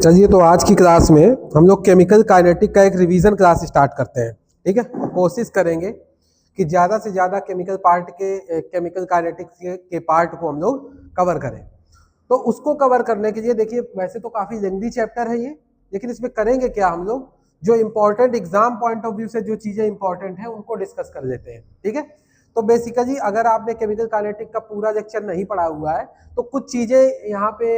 चलिए, तो आज की क्लास में हम लोग केमिकल काइनेटिक का एक रिवीजन क्लास स्टार्ट करते हैं। ठीक है, और कोशिश करेंगे कि ज़्यादा से ज़्यादा केमिकल काइनेटिक्स के पार्ट को हम लोग कवर करें। तो उसको कवर करने के लिए देखिए, वैसे तो काफ़ी लेंथी चैप्टर है ये, लेकिन इसमें करेंगे क्या, हम लोग जो important exam point of view से जो चीज़ें इंपॉर्टेंट हैं उनको डिस्कस कर लेते हैं। ठीक है, तो बेसिकली अगर आपने केमिकल काइनेटिक का पूरा लेक्चर नहीं पढ़ा हुआ है तो कुछ चीज़ें यहाँ पे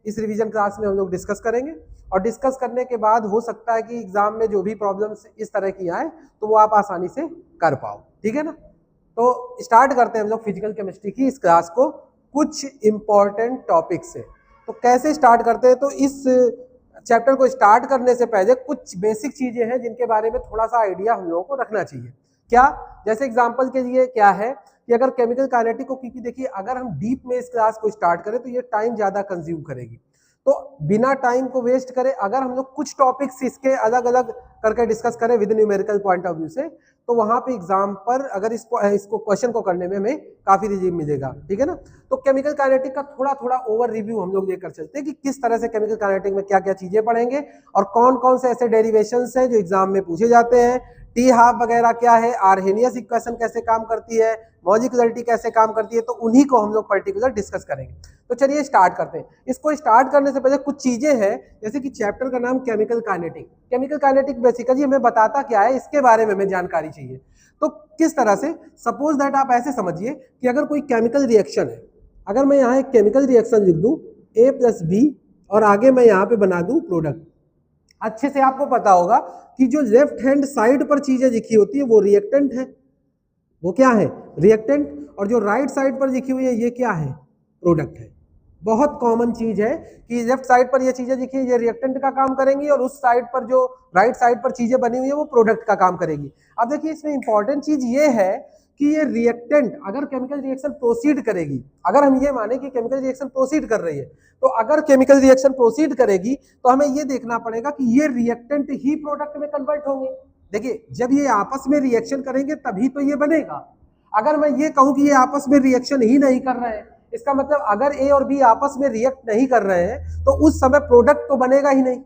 इस रिवीजन क्लास में हम लोग डिस्कस करेंगे, और डिस्कस करने के बाद हो सकता है कि एग्जाम में जो भी प्रॉब्लम्स इस तरह की आए तो वो आप आसानी से कर पाओ। ठीक है ना, तो स्टार्ट करते हैं हम लोग फिजिकल केमिस्ट्री की इस क्लास को कुछ इंपॉर्टेंट टॉपिक से। तो कैसे स्टार्ट करते हैं, तो इस चैप्टर को स्टार्ट करने से पहले कुछ बेसिक चीजें हैं जिनके बारे में थोड़ा सा आइडिया हम लोगों को रखना चाहिए। क्या, जैसे एग्जांपल के लिए क्या है कि अगर केमिकल काइनेटिक को, क्योंकि देखिए अगर हम डीप में इस क्लास को स्टार्ट करें तो ये टाइम ज्यादा कंज्यूम करेगी, तो बिना टाइम को वेस्ट करे अगर हम लोग कुछ टॉपिक्स इसके अलग अलग करके डिस्कस करें with numerical point of view से, तो वहां पे एग्जाम पर अगर इसको क्वेश्चन को करने में हमें काफी रिलीफ मिलेगा। ठीक है ना, तो केमिकल काइनेटिक का थोड़ा थोड़ा ओवर रिव्यू हम लोग लेकर चलते हैं कि किस तरह से केमिकल काइनेटिक में क्या क्या चीजें पढ़ेंगे और कौन कौन से ऐसे डेरिवेशंस हैं जो एग्जाम में पूछे जाते हैं। टी हाफ वगैरह क्या है, आर्हेनियस इक्वेशन कैसे काम करती है, मॉलिक्यूलरिटी कैसे काम करती है, तो उन्हीं को हम लोग पर्टिकुलर डिस्कस करेंगे। तो चलिए स्टार्ट करते हैं। इसको स्टार्ट करने से पहले कुछ चीजें हैं, जैसे कि चैप्टर का नाम chemical kinetic. Chemical kinetic basically हमें बताता क्या है, इसके बारे में हमें जानकारी चाहिए। तो किस तरह से, सपोज दैट आप ऐसे समझिए कि अगर कोई केमिकल रिएक्शन है, अगर मैं यहाँ एक केमिकल रिएक्शन लिख दूं A+B और आगे मैं यहाँ पे बना दूं प्रोडक्ट, अच्छे से आपको पता होगा कि जो लेफ्ट हैंड साइड पर चीजें लिखी होती है वो रिएक्टेंट है, वो क्या है, रिएक्टेंट, और जो राइट साइड पर लिखी हुई है ये क्या है, प्रोडक्ट है। बहुत कॉमन चीज है कि लेफ्ट साइड पर ये चीजें लिखी है ये रिएक्टेंट का काम करेंगी, और उस साइड पर जो राइट साइड पर चीजें बनी हुई है वो प्रोडक्ट का काम करेगी। अब देखिए इसमें इंपॉर्टेंट चीज ये है कि ये रिएक्टेंट अगर केमिकल रिएक्शन प्रोसीड करेगी, अगर हम ये माने कि केमिकल रिएक्शन प्रोसीड कर रही है, तो अगर केमिकल रिएक्शन प्रोसीड करेगी तो हमें ये देखना पड़ेगा कि ये रिएक्टेंट ही प्रोडक्ट में कन्वर्ट होंगे। देखिए जब ये आपस में रिएक्शन करेंगे तभी तो ये बनेगा। अगर मैं ये कहूं कि ये आपस में रिएक्शन ही नहीं कर रहे हैं, इसका मतलब अगर ए और बी आपस में रिएक्ट नहीं कर रहे हैं तो उस समय प्रोडक्ट तो बनेगा ही नहीं,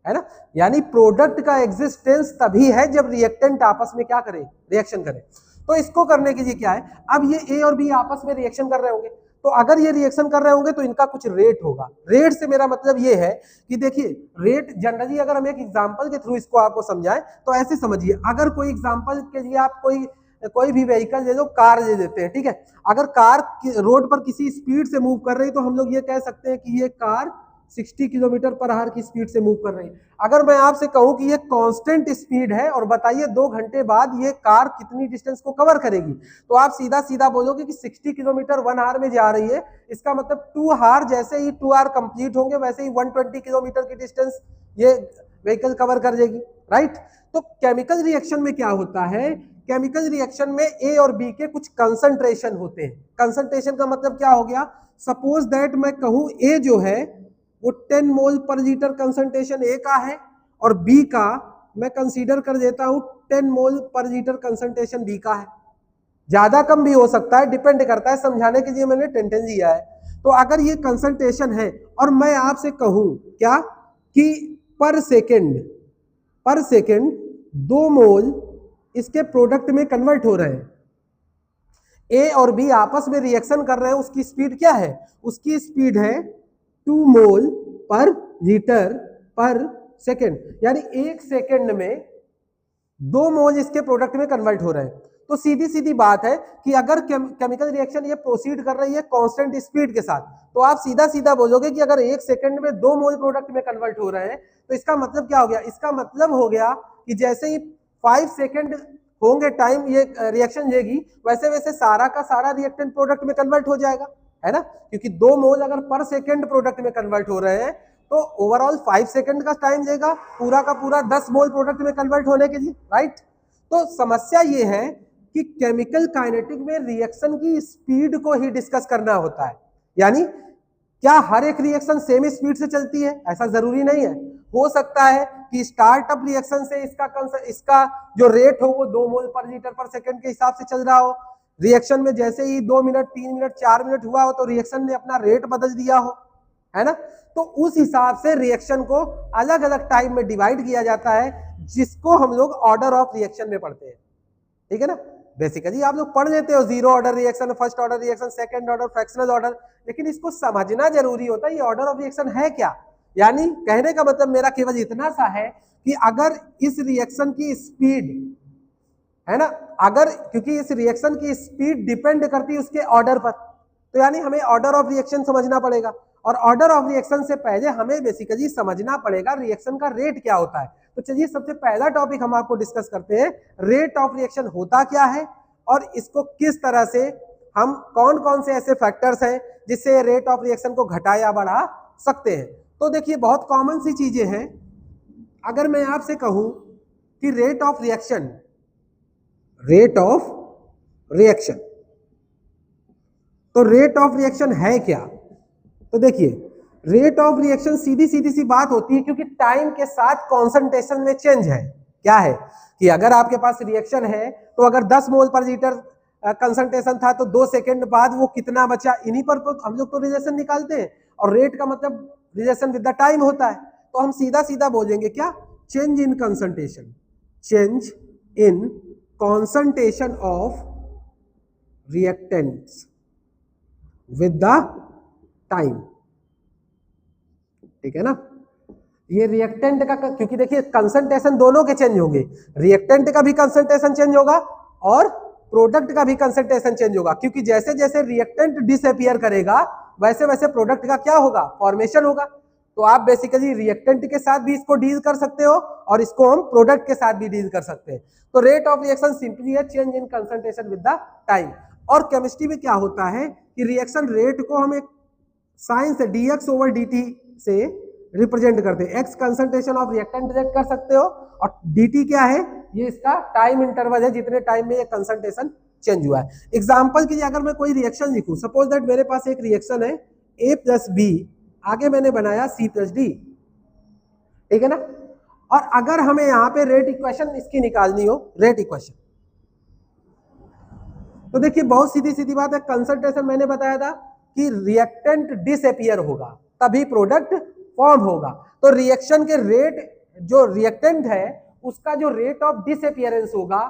है ना। यानी प्रोडक्ट का एग्जिस्टेंस तभी है जब रिएक्टेंट आपस में क्या करे, रिएक्शन करे। तो इसको करने के लिए क्या है, अब ये ए और बी आपस में रिएक्शन कर रहे होंगे, तो अगर ये रिएक्शन कर रहे होंगे तो इनका कुछ रेट होगा। रेट से मेरा मतलब ये है कि देखिए रेट जनरली अगर हम एक एग्जांपल के थ्रू इसको आपको समझाएं तो ऐसे समझिए, अगर कोई एग्जांपल के लिए आप कोई भी व्हीकल ले लो, कार ले लेते हैं। ठीक है, अगर कार रोड पर किसी स्पीड से मूव कर रही तो हम लोग ये कह सकते हैं कि ये कार 60 किलोमीटर पर आवर की स्पीड से मूव कर रही है। अगर मैं आपसे कहूं कि ये कांस्टेंट स्पीड है और बताइए 2 घंटे बाद ये कार कितनी डिस्टेंस को कवर करेगी, तो आप सीधा सीधा बोलोगे कि 60 किलोमीटर 1 आवर में जा रही है। इसका मतलब 2 आवर, जैसे ही 2 आवर कंप्लीट होंगे वैसे ही 120 किलोमीटर की डिस्टेंस ये व्हीकल कवर कर देगी, राइट। तो केमिकल रिएक्शन में क्या होता है, केमिकल रिएक्शन में ए और बी के कुछ कंसंट्रेशन होते हैं। कंसंट्रेशन का मतलब क्या हो गया, सपोज दैट मैं कहूं ए जो है वो 10 मोल पर लीटर कंसंट्रेशन ए का है और बी का मैं कंसीडर कर देता हूं 10 मोल पर लीटर कंसंट्रेशन बी का है। ज्यादा कम भी हो सकता है, डिपेंड करता है, समझाने के लिए मैंने 10 लिया है। तो अगर ये कंसंट्रेशन है और मैं आपसे कहूं क्या कि पर सेकेंड 2 मोल इसके प्रोडक्ट में कन्वर्ट हो रहे हैं, ए और बी आपस में रिएक्शन कर रहे हैं, उसकी स्पीड क्या है, उसकी स्पीड है 2 मोल पर लीटर पर सेकेंड, यानी 1 सेकेंड में 2 मोल इसके प्रोडक्ट में कन्वर्ट हो रहे हैं। तो सीधी सीधी बात है कि अगर केमिकल रिएक्शन ये प्रोसीड कर रही है कांस्टेंट स्पीड के साथ, तो आप सीधा सीधा बोलोगे कि अगर 1 सेकेंड में 2 मोल प्रोडक्ट में कन्वर्ट हो रहे हैं, तो इसका मतलब क्या हो गया, इसका मतलब हो गया कि जैसे ही 5 सेकेंड होंगे टाइम ये रिएक्शन लेगी, वैसे वैसे सारा का सारा रिएक्टेंट प्रोडक्ट में कन्वर्ट हो जाएगा, है ना। क्योंकि 2 मोल अगर पर सेकेंड प्रोडक्ट में कन्वर्ट हो रहे हैं तो ओवरऑल 5 सेकेंड का टाइम लेगा पूरा का पूरा 10 मोल प्रोडक्ट में कन्वर्ट होने के लिए, राइट। तो समस्या ये है कि केमिकल काइनेटिक में रिएक्शन की स्पीड को ही डिस्कस करना होता है। यानी क्या हर एक रिएक्शन सेम स्पीड से चलती है, ऐसा जरूरी नहीं है। हो सकता है कि स्टार्टअप रिएक्शन से इसका जो रेट हो वो 2 मोल पर लीटर पर सेकेंड के हिसाब से चल रहा हो, रिएक्शन में जैसे ही 2 मिनट 3 मिनट 4 मिनट हुआ हो तो रिएक्शन ने अपना रेट बदल दिया हो, है ना। तो उस हिसाब से रिएक्शन को अलग अलग टाइम में डिवाइड किया जाता है, जिसको हम लोग ऑर्डर ऑफ रिएक्शन में पढ़ते हैं। ठीक है ना, बेसिकली आप लोग पढ़ लेते हो zero order reaction, first order reaction, second order, fractional order, लेकिन इसको समझना जरूरी होता है ये ऑर्डर ऑफ रिएक्शन है क्या। यानी कहने का मतलब मेरा केवल इतना सा है कि अगर इस रिएक्शन की स्पीड है ना, अगर क्योंकि इस रिएक्शन की स्पीड डिपेंड करती है उसके ऑर्डर पर, तो यानी हमें ऑर्डर ऑफ रिएक्शन समझना पड़ेगा, और ऑर्डर ऑफ रिएक्शन से पहले हमें बेसिकली समझना पड़ेगा रिएक्शन का रेट क्या होता है। तो चलिए सबसे पहला टॉपिक हम आपको डिस्कस करते हैं, रेट ऑफ रिएक्शन होता क्या है और इसको किस तरह से हम कौन कौन से ऐसे फैक्टर्स हैं जिससे रेट ऑफ रिएक्शन को घटा या बढ़ा सकते हैं। तो देखिए बहुत कॉमन सी चीजें हैं। अगर मैं आपसे कहूं कि रेट ऑफ रिएक्शन तो रेट ऑफ रिएक्शन है क्या, तो देखिए रेट ऑफ रिएक्शन सीधी सी बात होती है, क्योंकि टाइम के साथ कॉन्सेंट्रेशन में चेंज है। क्या है कि अगर आपके पास रिएक्शन है तो अगर 10 मोल पर लीटर कंसंट्रेशन था तो 2 सेकंड बाद वो कितना बचा, इन्हीं पर हम लोग तो रिलेशन निकालते हैं, और रेट का मतलब रिलेशन विद द टाइम होता है। तो हम सीधा बोलेंगे क्या, change in concentration of reactants with the time. ठीक है ना, ये रिएक्टेंट का, क्योंकि देखिए कंसंट्रेशन दोनों के चेंज होंगे, रिएक्टेंट का भी कंसंट्रेशन चेंज होगा और प्रोडक्ट का भी कंसंट्रेशन चेंज होगा, क्योंकि जैसे जैसे रिएक्टेंट डिसअपीयर करेगा वैसे वैसे प्रोडक्ट का क्या होगा, फॉर्मेशन होगा। तो आप बेसिकली रिएक्टेंट के साथ भी इसको डील कर सकते हो और इसको हम प्रोडक्ट के साथ भी डील कर सकते हैं। तो रेट ऑफ रिएक्शन सिंपली है change in concentration with the time. और केमिस्ट्री में क्या होता है कि रिएक्शन रेट को हम एक साइन से dx ओवर dt से रिप्रेजेंट करते हैं। x concentration of reactant rate कर सकते हो और dt क्या है, ये इसका टाइम इंटरवल है जितने टाइम में ये कंसंट्रेशन चेंज हुआ है। एग्जांपल के लिए अगर मैं कोई रिएक्शन लिखूं, सपोज दैट मेरे पास एक रिएक्शन है a प्लस बी, आगे मैंने बनाया c प्लस डी, ठीक है ना, और अगर हमें यहाँ पे रेट इक्वेशन इसकी निकालनी हो, रेट इक्वेशन, तो देखिए बहुत सीधी बात है, कंसंट्रेशन मैंने बताया था कि रिएक्टेंट डिसअपीयर होगा तभी प्रोडक्ट फॉर्म होगा। तो रिएक्शन के रेट, जो रिएक्टेंट है उसका जो रेट ऑफ डिसअपीयरेंस होगा,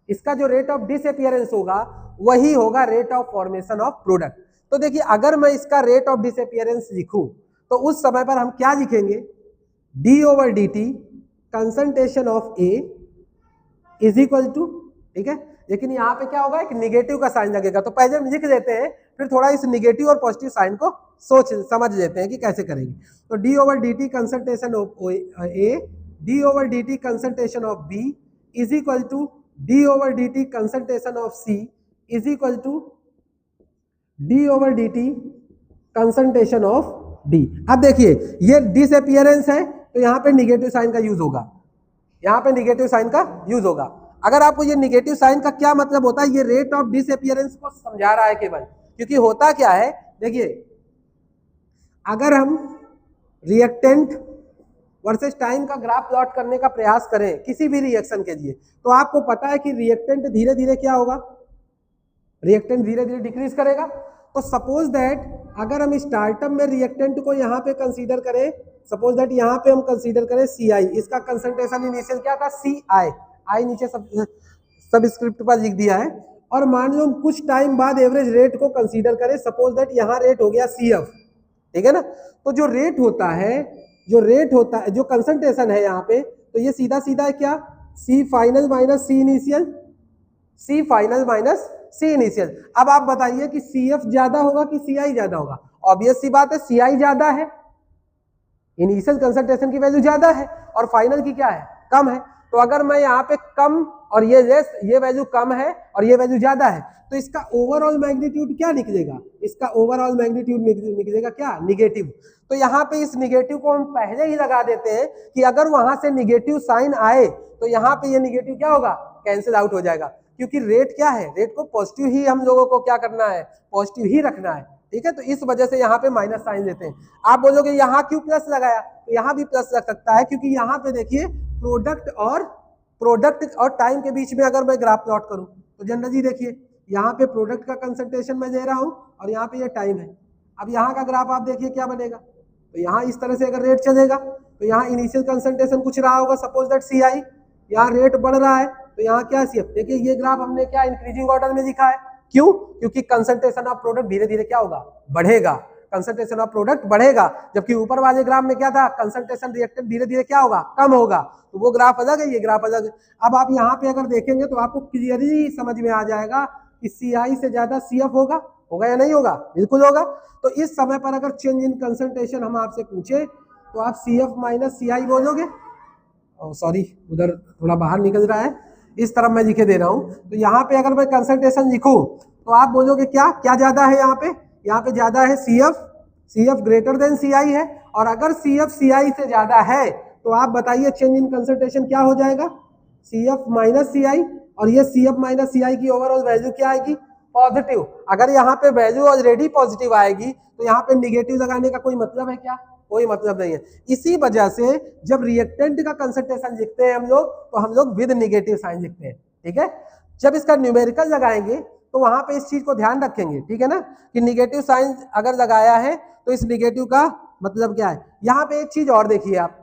इसका जो रेट ऑफ डिसअपीयरेंस होगा वही होगा rate of formation of product. तो देखिए अगर मैं इसका रेट ऑफ डिसअपीयरेंस लिखूं तो उस समय पर हम क्या लिखेंगे, d over d t concentration of A is equal to, ठीक है, लेकिन यहाँ पे क्या होगा, एक निगेटिव का साइन लगेगा, तो पहले हम लिख देते हैं, फिर थोड़ा इस निगेटिव और पॉजिटिव साइन को समझ लेते हैं कि कैसे करेंगे। तो d over d t concentration of A, d over d t concentration of B is equal to d over d t concentration of C is equal to d over d t concentration of D. अब देखिए ये disappearance है तो यहाँ पे negative sign का use होगा, यहाँ पे निगेटिव साइन का यूज होगा। अगर आपको ये निगेटिव साइन का क्या मतलब होता है, ये रेट ऑफ डिसअपीयरेंस को समझा रहा है केवल, क्योंकि होता क्या है, देखिए अगर हम रिएक्टेंट वर्सेस टाइम का ग्राफ प्लॉट करने का प्रयास करें किसी भी रिएक्शन के लिए, तो आपको पता है कि रिएक्टेंट धीरे धीरे क्या होगा, रिएक्टेंट धीरे धीरे डिक्रीज करेगा। तो सपोज दैट अगर हम स्टार्टअप में रिएक्टेंट को यहाँ पे कंसीडर करें, सपोज दैट यहाँ पे हम कंसीडर करें CI, इसका कंसंट्रेशन इनिशियल क्या था CI, आई नीचे सब स्क्रिप्ट पर लिख दिया है, और मान लो हम कुछ टाइम बाद एवरेज रेट को कंसीडर करें, सपोज दैट यहाँ रेट हो गया CF, ठीक है ना। तो जो रेट होता है, जो कंसंट्रेशन है यहाँ पे, तो ये सीधा है क्या, C final minus C initial, C final minus C initial. अब आप बताइए कि CF ज्यादा होगा कि CI ज्यादा होगा, ऑब्वियस सी बात है CI ज्यादा है, इनिशियल कंसंट्रेशन की वैल्यू ज्यादा है और फाइनल की क्या है, कम है। तो अगर मैं यहाँ पे कम और ये लेस, ये वैल्यू कम है और ये वैल्यू ज्यादा है, तो इसका ओवरऑल मैग्नीट्यूड क्या निकलेगा, इसका ओवरऑल मैग्नीट्यूड निकलेगा क्या, निगेटिव। तो यहाँ पे इस निगेटिव को हम पहले ही लगा देते हैं कि अगर वहां से निगेटिव साइन आए तो यहाँ पे ये निगेटिव क्या होगा, कैंसिल आउट हो जाएगा, क्योंकि रेट क्या है, रेट को पॉजिटिव ही हम लोगों को क्या करना है, पॉजिटिव ही रखना है, ठीक है। तो इस वजह से यहाँ पे माइनस साइन देते हैं। आप बोलोगे यहाँ क्यों प्लस लगाया, तो यहाँ भी प्लस लग सकता है, क्योंकि यहाँ पे देखिए प्रोडक्ट और टाइम के बीच में अगर मैं ग्राफ प्लॉट करूं तो जनरली देखिए यहाँ पे प्रोडक्ट का कंसंट्रेशन मैं दे रहा हूं और यहाँ पे ये टाइम है। अब यहाँ का ग्राफ आप देखिए क्या बनेगा, तो यहाँ इस तरह से अगर रेट चलेगा तो यहाँ इनिशियल कंसंट्रेशन कुछ रहा होगा, सपोज दैट सी आई, यहाँ रेट बढ़ रहा है तो यहाँ क्या सी एफ। देखिए ये ग्राफ हमने क्या इंक्रीजिंग ऑर्डर में लिखा है, क्यों? क्योंकि कंसंट्रेशन ऑफ प्रोडक्ट धीरे धीरे क्या होगा, बढ़ेगा, कंसंट्रेशन ऑफ प्रोडक्ट बढ़ेगा, जबकि ऊपर वाले ग्राफ में क्या था, कंसंट्रेशन रिएक्टेंट धीरे धीरे क्या होगा, कम होगा। तो वो ग्राफ अलग है, ये ग्राफ अलग है। अब आप यहाँ पे अगर देखेंगे तो आपको क्लियरली समझ में आ जाएगा कि सी आई से ज्यादा सी एफ होगा, होगा या नहीं होगा, बिल्कुल होगा। तो इस समय पर अगर चेंज इन कंसंट्रेशन हम आपसे पूछे तो आप सी एफ माइनस सी आई बोलोगे, सॉरी उधर थोड़ा बाहर निकल रहा है, इस तरफ मैं लिखे दे रहा हूं। तो यहाँ पे अगर मैं कंसंट्रेशन लिखूं तो आप बोलोगे क्या क्या ज्यादा है, यहाँ पे ज्यादा है सी एफ ग्रेटर देन सी आई है। और अगर सी एफ सी आई से ज्यादा है तो आप बताइए चेंज इन कंसंट्रेशन क्या हो जाएगा, सी एफ माइनस सी आई। और ये सी एफ माइनस सी आई की ओवरऑल वैल्यू क्या आएगी, पॉजिटिव। अगर यहाँ पे वैल्यू ऑलरेडी पॉजिटिव आएगी तो यहाँ पे निगेटिव लगाने का कोई मतलब है क्या, कोई मतलब नहीं है। इसी वजह से जब रिएक्टेंट का कंसंट्रेशन लिखते हैं हम लोग तो हम लोग विद निगेटिव साइन लिखते हैं, ठीक है। जब इसका न्यूमेरिकल लगाएंगे तो वहां पे इस चीज को ध्यान रखेंगे, ठीक है ना, कि निगेटिव साइन अगर लगाया है तो इस निगेटिव का मतलब क्या है। यहाँ पे एक चीज और देखिए आप,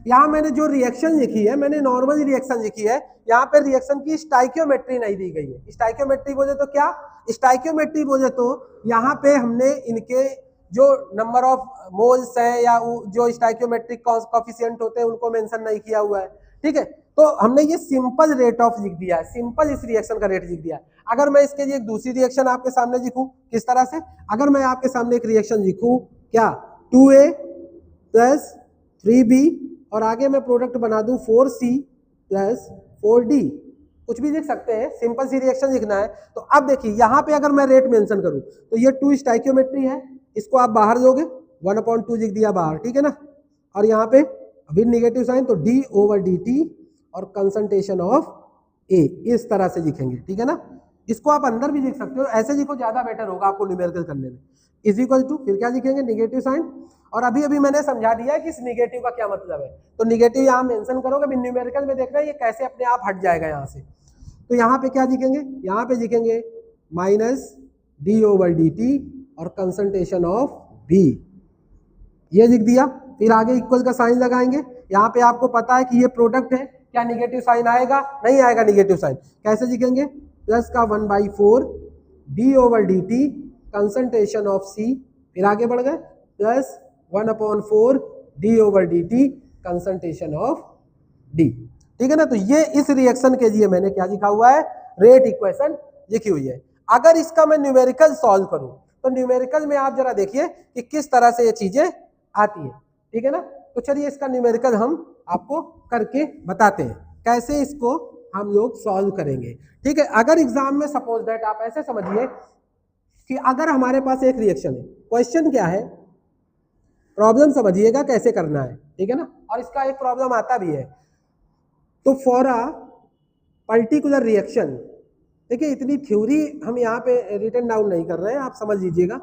यहाँ मैंने जो रिएक्शन लिखी है, मैंने नॉर्मल रिएक्शन लिखी है, यहाँ पे रिएक्शन की स्टाइकियोमेट्री नहीं दी गई है। स्टाइकियोमेट्री बोले तो क्या, स्टाइकियोमेट्री बोले तो यहाँ पे हमने इनके जो नंबर ऑफ मोल्स है या जो स्टाइकियोमेट्रिक कोएफिशिएंट होते हैं उनको मेंशन नहीं किया हुआ है, ठीक है। तो हमने ये सिंपल रेट ऑफ लिख दिया है, सिंपल इस रिएक्शन का रेट लिख दिया है। अगर मैं इसके लिए एक दूसरी रिएक्शन आपके सामने लिखूं, किस तरह से, अगर मैं आपके सामने एक रिएक्शन लिखूं क्या, 2A प्लस 3B और आगे मैं प्रोडक्ट बना दूं 4C प्लस 4D, कुछ भी लिख सकते हैं, सिंपल सी रिएक्शन लिखना है। तो अब देखिए यहाँ पे अगर मैं रेट मेंशन करूं तो ये 2 स्टाइकियोमेट्री है, इसको आप बाहर दोगे 1/2 लिख दिया बाहर, ठीक है ना। और यहाँ पे विद निगेटिव साइन तो d/dt और कंसंट्रेशन ऑफ A इस तरह से लिखेंगे, ठीक है ना। इसको आप अंदर भी लिख सकते हो, ऐसे लिखो ज्यादा बेटर होगा आपको न्यूमेरिकल करने में। इज इक्वल टू फिर क्या लिखेंगे, निगेटिव साइन। और अभी अभी मैंने समझा दिया है कि इस निगेटिव का क्या मतलब है, तो निगेटिव यहाँ मेंशन करोगे, न्यूमेरिकल में देखना है ये कैसे अपने आप हट जाएगा यहाँ से। तो यहाँ पे क्या लिखेंगे, यहाँ पे लिखेंगे माइनस d/dt और कंसंट्रेशन ऑफ B, ये लिख दिया। फिर आगे इक्वल का साइन लगाएंगे, यहाँ पे आपको पता है कि ये प्रोडक्ट है, क्या निगेटिव साइन आएगा, नहीं आएगा निगेटिव साइन। कैसे लिखेंगे, प्लस का 1/4 d/dt कंसंट्रेशन ऑफ C, फिर आगे बढ़ गए plus 1/4 d/dt concentration of D, ठीक है ना। तो ये इस रिएक्शन के लिए मैंने क्या लिखा हुआ है, रेट इक्वेशन लिखी हुई है। अगर इसका मैं न्यूमेरिकल सॉल्व करूं तो न्यूमेरिकल में आप जरा देखिए कि किस तरह से ये चीजें आती है, ठीक है ना। तो चलिए इसका न्यूमेरिकल हम आपको करके बताते हैं कैसे इसको हम लोग सॉल्व करेंगे, ठीक है। अगर एग्जाम में सपोज दैट आप ऐसे समझिए कि अगर हमारे पास एक रिएक्शन है, क्वेश्चन क्या है, प्रॉब्लम समझिएगा कैसे करना है, ठीक है ना। और इसका एक प्रॉब्लम आता भी है, तो फॉर अ पर्टिकुलर रिएक्शन, देखिए इतनी थ्योरी हम यहाँ पे रिटन डाउन नहीं कर रहे हैं, आप समझ लीजिएगा।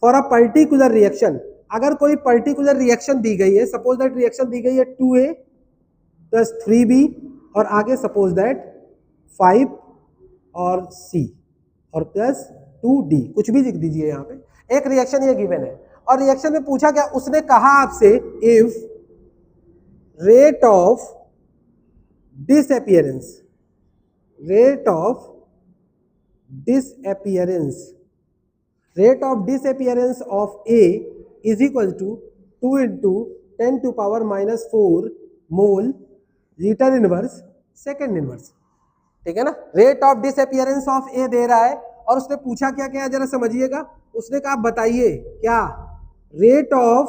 फॉर अ पर्टिकुलर रिएक्शन, अगर कोई पर्टिकुलर रिएक्शन दी गई है, सपोज दैट रिएक्शन दी गई है 2A प्लस 3B और आगे सपोज दैट 5 और C और प्लस 2D, कुछ भी लिख दीजिए। यहाँ पे एक रिएक्शन ये गिवन है और रिएक्शन में पूछा क्या, उसने कहा आपसे if rate of disappearance, rate of disappearance of A is equal to 2 into 10 to power minus 4 mole litre inverse second inverse, ठीक है ना। रेट ऑफ डिसअपियरेंस ऑफ ए दे रहा है और उसने पूछा क्या क्या, जरा समझिएगा। उसने कहा बताइए क्या रेट ऑफ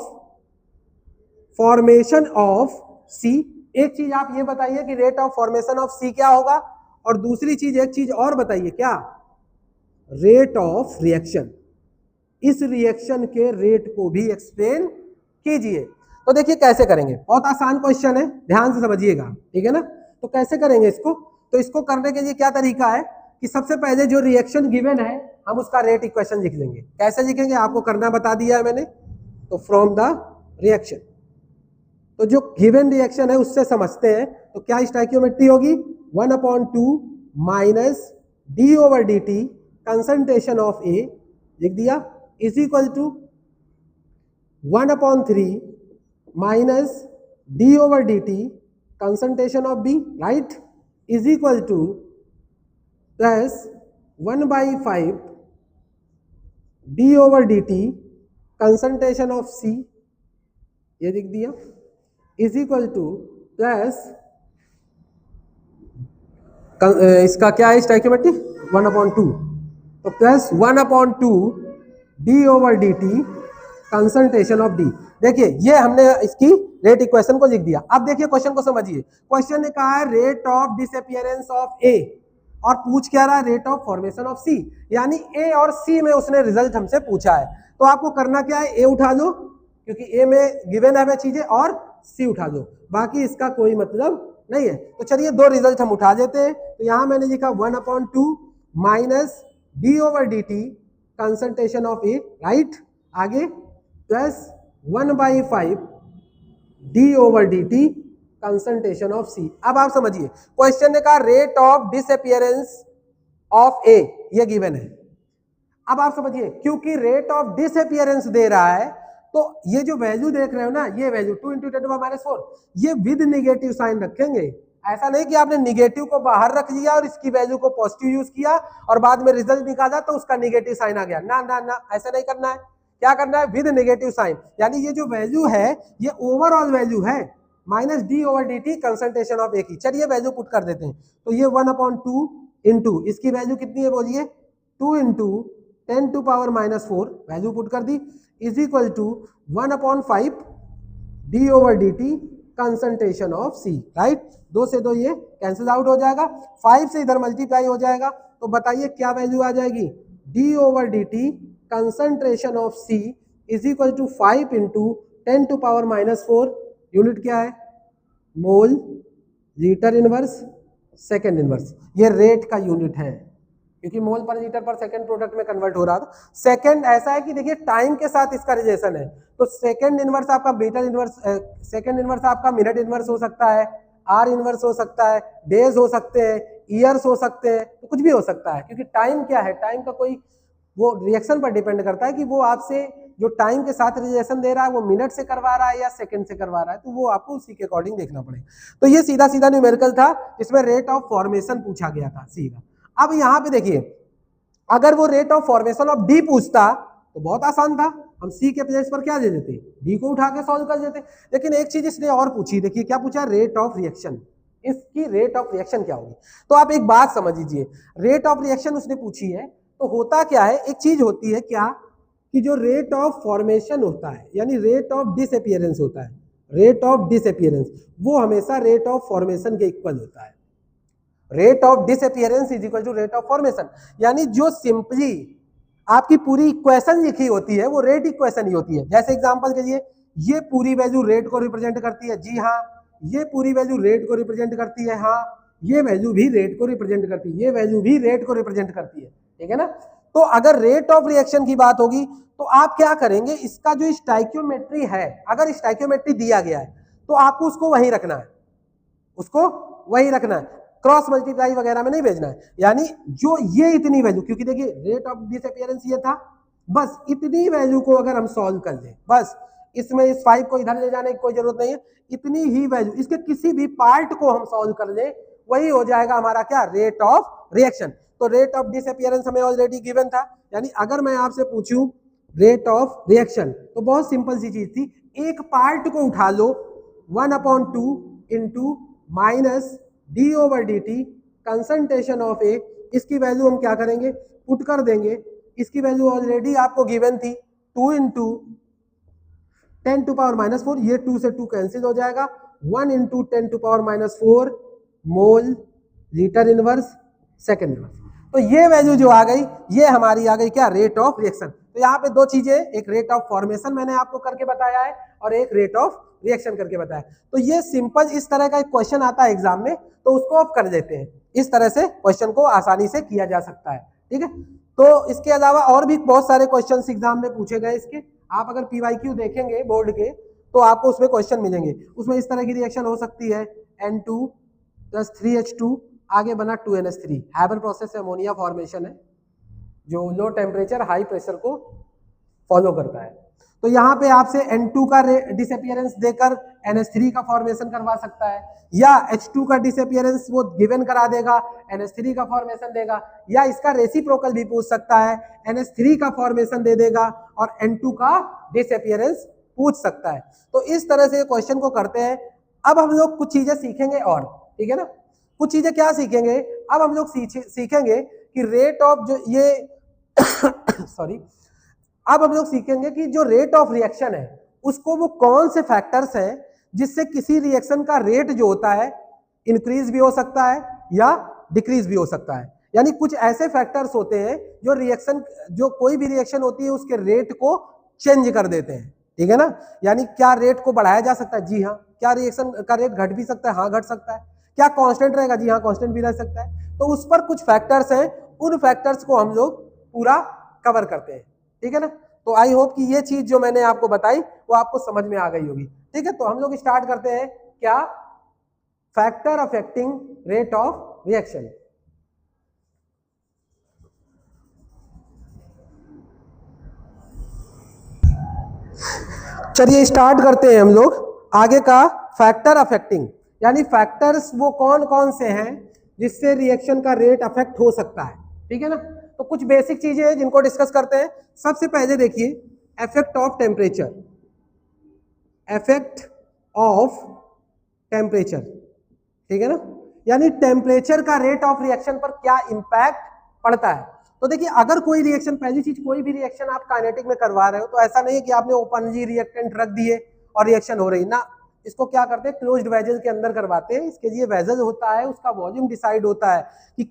फॉर्मेशन ऑफ सी। एक चीज आप ये बताइए कि रेट ऑफ फॉर्मेशन ऑफ सी क्या होगा, और दूसरी चीज एक चीज और बताइए क्या, रेट ऑफ रिएक्शन। इस रिएक्शन के रेट को भी एक्सप्लेन कीजिए। तो देखिए कैसे करेंगे, बहुत आसान क्वेश्चन है, ध्यान से समझिएगा, ठीक है ना। तो कैसे करेंगे इसको, तो इसको करने के लिए क्या तरीका है कि सबसे पहले जो रिएक्शन गिवन है हम उसका रेट इक्वेशन लिख लेंगे। कैसे लिखेंगे आपको करना बता दिया है मैंने। तो फ्रॉम द रिएक्शन, तो जो गिवन रिएक्शन है उससे समझते हैं। तो क्या स्टोइकियोमेट्री होगी, 1/2 minus d/dt concentration of A लिख दिया is equal to 1/3 minus d/dt concentration of B, right, is equal to plus 1/5 d/dt concentration of C, ये लिख दिया, इज इक्वल टू प्लस इसका क्या है स्टोइकियोमेट्री 1/2, तो plus 1/2 d/dt concentration of D। देखिए ये हमने इसकी रेट इक्वेशन को लिख दिया। अब देखिए क्वेश्चन को समझिए। क्वेश्चन ने कहा है rate of disappearance of A और पूछ क्या रहा है rate of formation of C, यानी A और C में उसने रिजल्ट हमसे पूछा है। तो आपको करना क्या है, A उठा दो क्योंकि A में गिवन है चीजें, और C उठा दो, बाकी इसका कोई मतलब नहीं है। तो चलिए दो रिजल्ट हम उठा देते हैं। तो यहां मैंने लिखा 1/2 minus d/dt concentration of A, right, आगे plus 1/5 d/dt concentration of C। अब आप समझिए क्वेश्चन ने कहा rate of disappearance of A, ये गिवन है। अब आप समझिए क्योंकि रेट ऑफ डिसअपीयरेंस दे रहा है तो ये जो वैल्यू देख रहे हो ना, ये वैल्यू 2 × 10⁻⁴, ये विद निगेटिव साइन रखेंगे। ऐसा नहीं कि आपने निगेटिव को बाहर रख दिया और इसकी वैल्यू को पॉजिटिव यूज किया और बाद में रिजल्ट निकाला तो उसका निगेटिव साइन आ गया। ना ना ना, ऐसा नहीं करना है। क्या करना है, विद नेगेटिव साइन, यानी ये जो वैल्यू है ये ओवरऑल वैल्यू है minus d/dt concentration of A की। चलिए वैल्यू पुट कर देते हैं। तो ये 1/2 इंटू इसकी वैल्यू कितनी है बोलिए, 2 × 10⁻⁴, वैल्यू पुट कर दी, is equal to 1/5 d/dt concentration of C, right. 2 से 2 ये कैंसिल आउट हो जाएगा, 5 से इधर मल्टीप्लाई हो जाएगा। तो बताइए क्या वैल्यू आ जाएगी, d/dt concentration of C is equal to 5 × 10⁻⁴, unit क्या है, mole litre inverse second inverse. ये रेट का यूनिट है क्योंकि मोल पर लीटर पर सेकंड प्रोडक्ट में कन्वर्ट हो रहा था। सेकंड ऐसा है कि देखिए टाइम के साथ इसका रिलेशन है, तो सेकंड इनवर्स आपका मीटर इनवर्स, सेकंड इनवर्स आपका मिनट इनवर्स हो सकता है, आर इनवर्स हो सकता है, डेज हो सकते हैं, ईयर्स हो सकते हैं, तो कुछ भी हो सकता है क्योंकि टाइम क्या है, टाइम का कोई वो रिएक्शन पर डिपेंड करता है कि वो आपसे जो टाइम के साथ रिलेशन दे रहा है वो मिनट से करवा रहा है या सेकंड से करवा रहा है, तो वो आपको उसी के अकॉर्डिंग देखना पड़ेगा। तो ये सीधा सीधा न्यूमेरिकल था, इसमें रेट ऑफ फॉर्मेशन पूछा गया था सीधा। अब यहाँ पे देखिए अगर वो rate of formation of D पूछता तो बहुत आसान था, हम सी के प्लेस पर क्या दे देते, डी को उठा के सॉल्व कर देते। लेकिन एक चीज इसने और पूछी, देखिए क्या पूछा, रेट ऑफ रिएक्शन, इसकी रेट ऑफ रिएक्शन क्या होगी। तो आप एक बात समझ लीजिए, रेट ऑफ रिएक्शन उसने पूछी है तो होता क्या है, एक चीज होती है क्या कि जो रेट ऑफ फॉर्मेशन होता है यानी रेट ऑफ डिसअपीयरेंस होता है, रेट ऑफ डिसअपीयरेंस वो हमेशा रेट ऑफ फॉर्मेशन के इक्वल होता है। Rate of disappearance is equal to rate of formation, यानी जो सिंपली आपकी पूरी इक्वेशन लिखी होती है वो रेट इक्वेशन ही होती है। जैसे एग्जांपल के लिए ये पूरी वैल्यू रेट को रिप्रेजेंट करती है, जी हाँ, ये पूरी वैल्यू रेट को रिप्रेजेंट करती है, हाँ, ये वैल्यू भी रेट को रिप्रेजेंट करती है, ये वैल्यू भी रेट को रिप्रेजेंट करती है, ठीक है ना। तो अगर रेट ऑफ रिएक्शन की बात होगी तो आप क्या करेंगे, इसका जो स्टोइकियोमेट्री है, अगर स्टोइकियोमेट्री दिया गया है तो आपको उसको वहीं रखना है, उसको वहीं रखना है, क्रॉस मल्टीप्लाई वगैरह में नहीं भेजना है। यानी जो ये इतनी वैल्यू, क्योंकि देखिए रेट ऑफ डिसअपीयरेंस ये था, बस इतनी वैल्यू को अगर हम सॉल्व कर लें, बस इसमें इस 5 को इधर ले जाने की कोई जरूरत नहीं है, इतनी ही वैल्यू इसके किसी भी पार्ट को हम सॉल्व कर लें, वही हो जाएगा हमारा क्या, रेट ऑफ रिएक्शन। तो रेट ऑफ डिसअपीयरेंस हमें ऑलरेडी गिवन था, यानी अगर मैं आपसे पूछूं रेट ऑफ रिएक्शन तो बहुत सिंपल सी चीज थी, एक पार्ट को उठा लो 1/2 into minus d/dt concentration of A, इसकी वैल्यू हम क्या करेंगे, पुट कर देंगे। इसकी वैल्यू ऑलरेडी आपको गिवन थी 2 × 10⁻⁴, ये 2 से 2 कैंसिल हो जाएगा, 1 × 10⁻⁴ मोल लीटर इनवर्स सेकेंड इनवर्स। तो ये वैल्यू जो आ गई ये हमारी आ गई क्या, रेट ऑफ रिएक्शन। तो यहाँ पे दो चीजें, एक रेट ऑफ फॉर्मेशन मैंने आपको करके बताया है और एक रेट ऑफ रिएक्शन करके बताया। तो ये सिंपल इस तरह का एक क्वेश्चन आता है एग्जाम में तो उसको आप कर देते हैं, इस तरह से क्वेश्चन को आसानी से किया जा सकता है, ठीक है। तो इसके अलावा और भी बहुत सारे क्वेश्चन एग्जाम में पूछे गए इसके, आप अगर PYQ देखेंगे बोर्ड के तो आपको उसमें क्वेश्चन मिलेंगे, उसमें इस तरह की रिएक्शन हो सकती है, N2 + 3H2 आगे बना 2NH3, हैबर प्रोसेस से अमोनिया फॉर्मेशन है जो लो टेम्परेचर हाई प्रेशर को फॉलो करता है। तो यहाँ पे आपसे N2 का डिसअपियरेंस देकर NH3 का फॉर्मेशन करवा सकता है, या H2 का डिसअपियरेंस वो गिवन करा देगा, NH3 का फॉर्मेशन देगा, या इसका रेसिप्रोकल भी पूछ सकता है, NH3 का फॉर्मेशन दे देगा और N2 का डिसअपियरेंस पूछ सकता है। तो इस तरह से क्वेश्चन को करते हैं। अब हम लोग कुछ चीजें सीखेंगे और, ठीक है ना, कुछ चीजें क्या सीखेंगे, अब हम लोग सीखेंगे कि रेट ऑफ जो ये सॉरी अब हम लोग सीखेंगे कि जो रेट ऑफ रिएक्शन है उसको वो कौन से फैक्टर्स हैं जिससे किसी रिएक्शन का रेट जो होता है इंक्रीज भी हो सकता है या डिक्रीज भी हो सकता है। यानी कुछ ऐसे फैक्टर्स होते हैं जो रिएक्शन, जो कोई भी रिएक्शन होती है उसके रेट को चेंज कर देते हैं, ठीक है ना। यानी क्या रेट को बढ़ाया जा सकता है, जी हाँ। क्या रिएक्शन का रेट घट भी सकता है, हाँ घट सकता है। क्या कांस्टेंट रहेगा, जी हाँ कांस्टेंट भी रह सकता है। तो उस पर कुछ फैक्टर्स हैं, उन फैक्टर्स को हम लोग पूरा कवर करते हैं, ठीक है ना। तो आई होप कि ये चीज जो मैंने आपको बताई वो आपको समझ में आ गई होगी, ठीक है। तो हम लोग स्टार्ट करते हैं, क्या, factor affecting rate of reaction. चलिए स्टार्ट करते हैं हम लोग आगे का। फैक्टर अफेक्टिंग यानी फैक्टर्स वो कौन कौन से हैं जिससे रिएक्शन का रेट अफेक्ट हो सकता है, ठीक है ना। तो कुछ बेसिक चीजें हैं जिनको डिस्कस करते हैं। सबसे पहले देखिए effect of temperature, effect of temperature, ठीक है ना। यानी टेम्परेचर का रेट ऑफ रिएक्शन पर क्या इंपैक्ट पड़ता है। तो देखिए अगर कोई रिएक्शन, पहली चीज कोई भी रिएक्शन आप काइनेटिक में करवा रहे हो तो ऐसा नहीं है कि आपने ओपन जी रिएक्टेंट रख दिए और रिएक्शन हो रही ना। इसको क्या करते हैं, क्लोज्ड वेजल के अंदर करवाते हैं। इसके लिए वेजल होता है, उसका वॉल्यूम डिसाइड होता है कि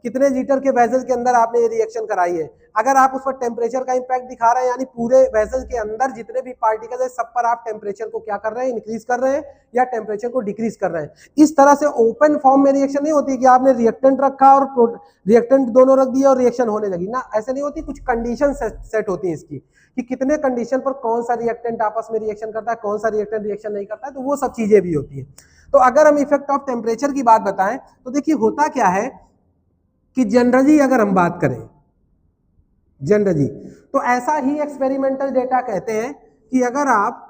कितने लीटर के वेजल के अंदर आपने ये रिएक्शन कराई है। अगर आप उस पर टेम्परेचर का इंपैक्ट दिखा रहे हैं, यानी पूरे वेजल के अंदर जितने भी पार्टिकल है सब पर आप टेम्परेचर को क्या कर रहे हैं, इंक्रीज कर रहे हैं या टेम्परेचर को डिक्रीज कर रहे हैं। इस तरह से ओपन फॉर्म में रिएक्शन नहीं होती कि आपने रिएक्टेंट रखा और रिएक्टेंट दोनों रख दिया और रिएक्शन होने लगी ना, ऐसे नहीं होती। कुछ कंडीशन सेट होती है इसकी कि कितने कंडीशन पर कौन सा रिएक्टेंट आपस में रिएक्शन करता है, कौन सा रिएक्टेंट रिएक्शन नहीं करता है, तो वो सब चीजें भी होती है। तो अगर हम इफेक्ट ऑफ टेम्परेचर की बात बताएं तो देखिए होता क्या है कि जनरली अगर हम बात करें जनरली, तो ऐसा ही एक्सपेरिमेंटल डेटा कहते हैं कि अगर आप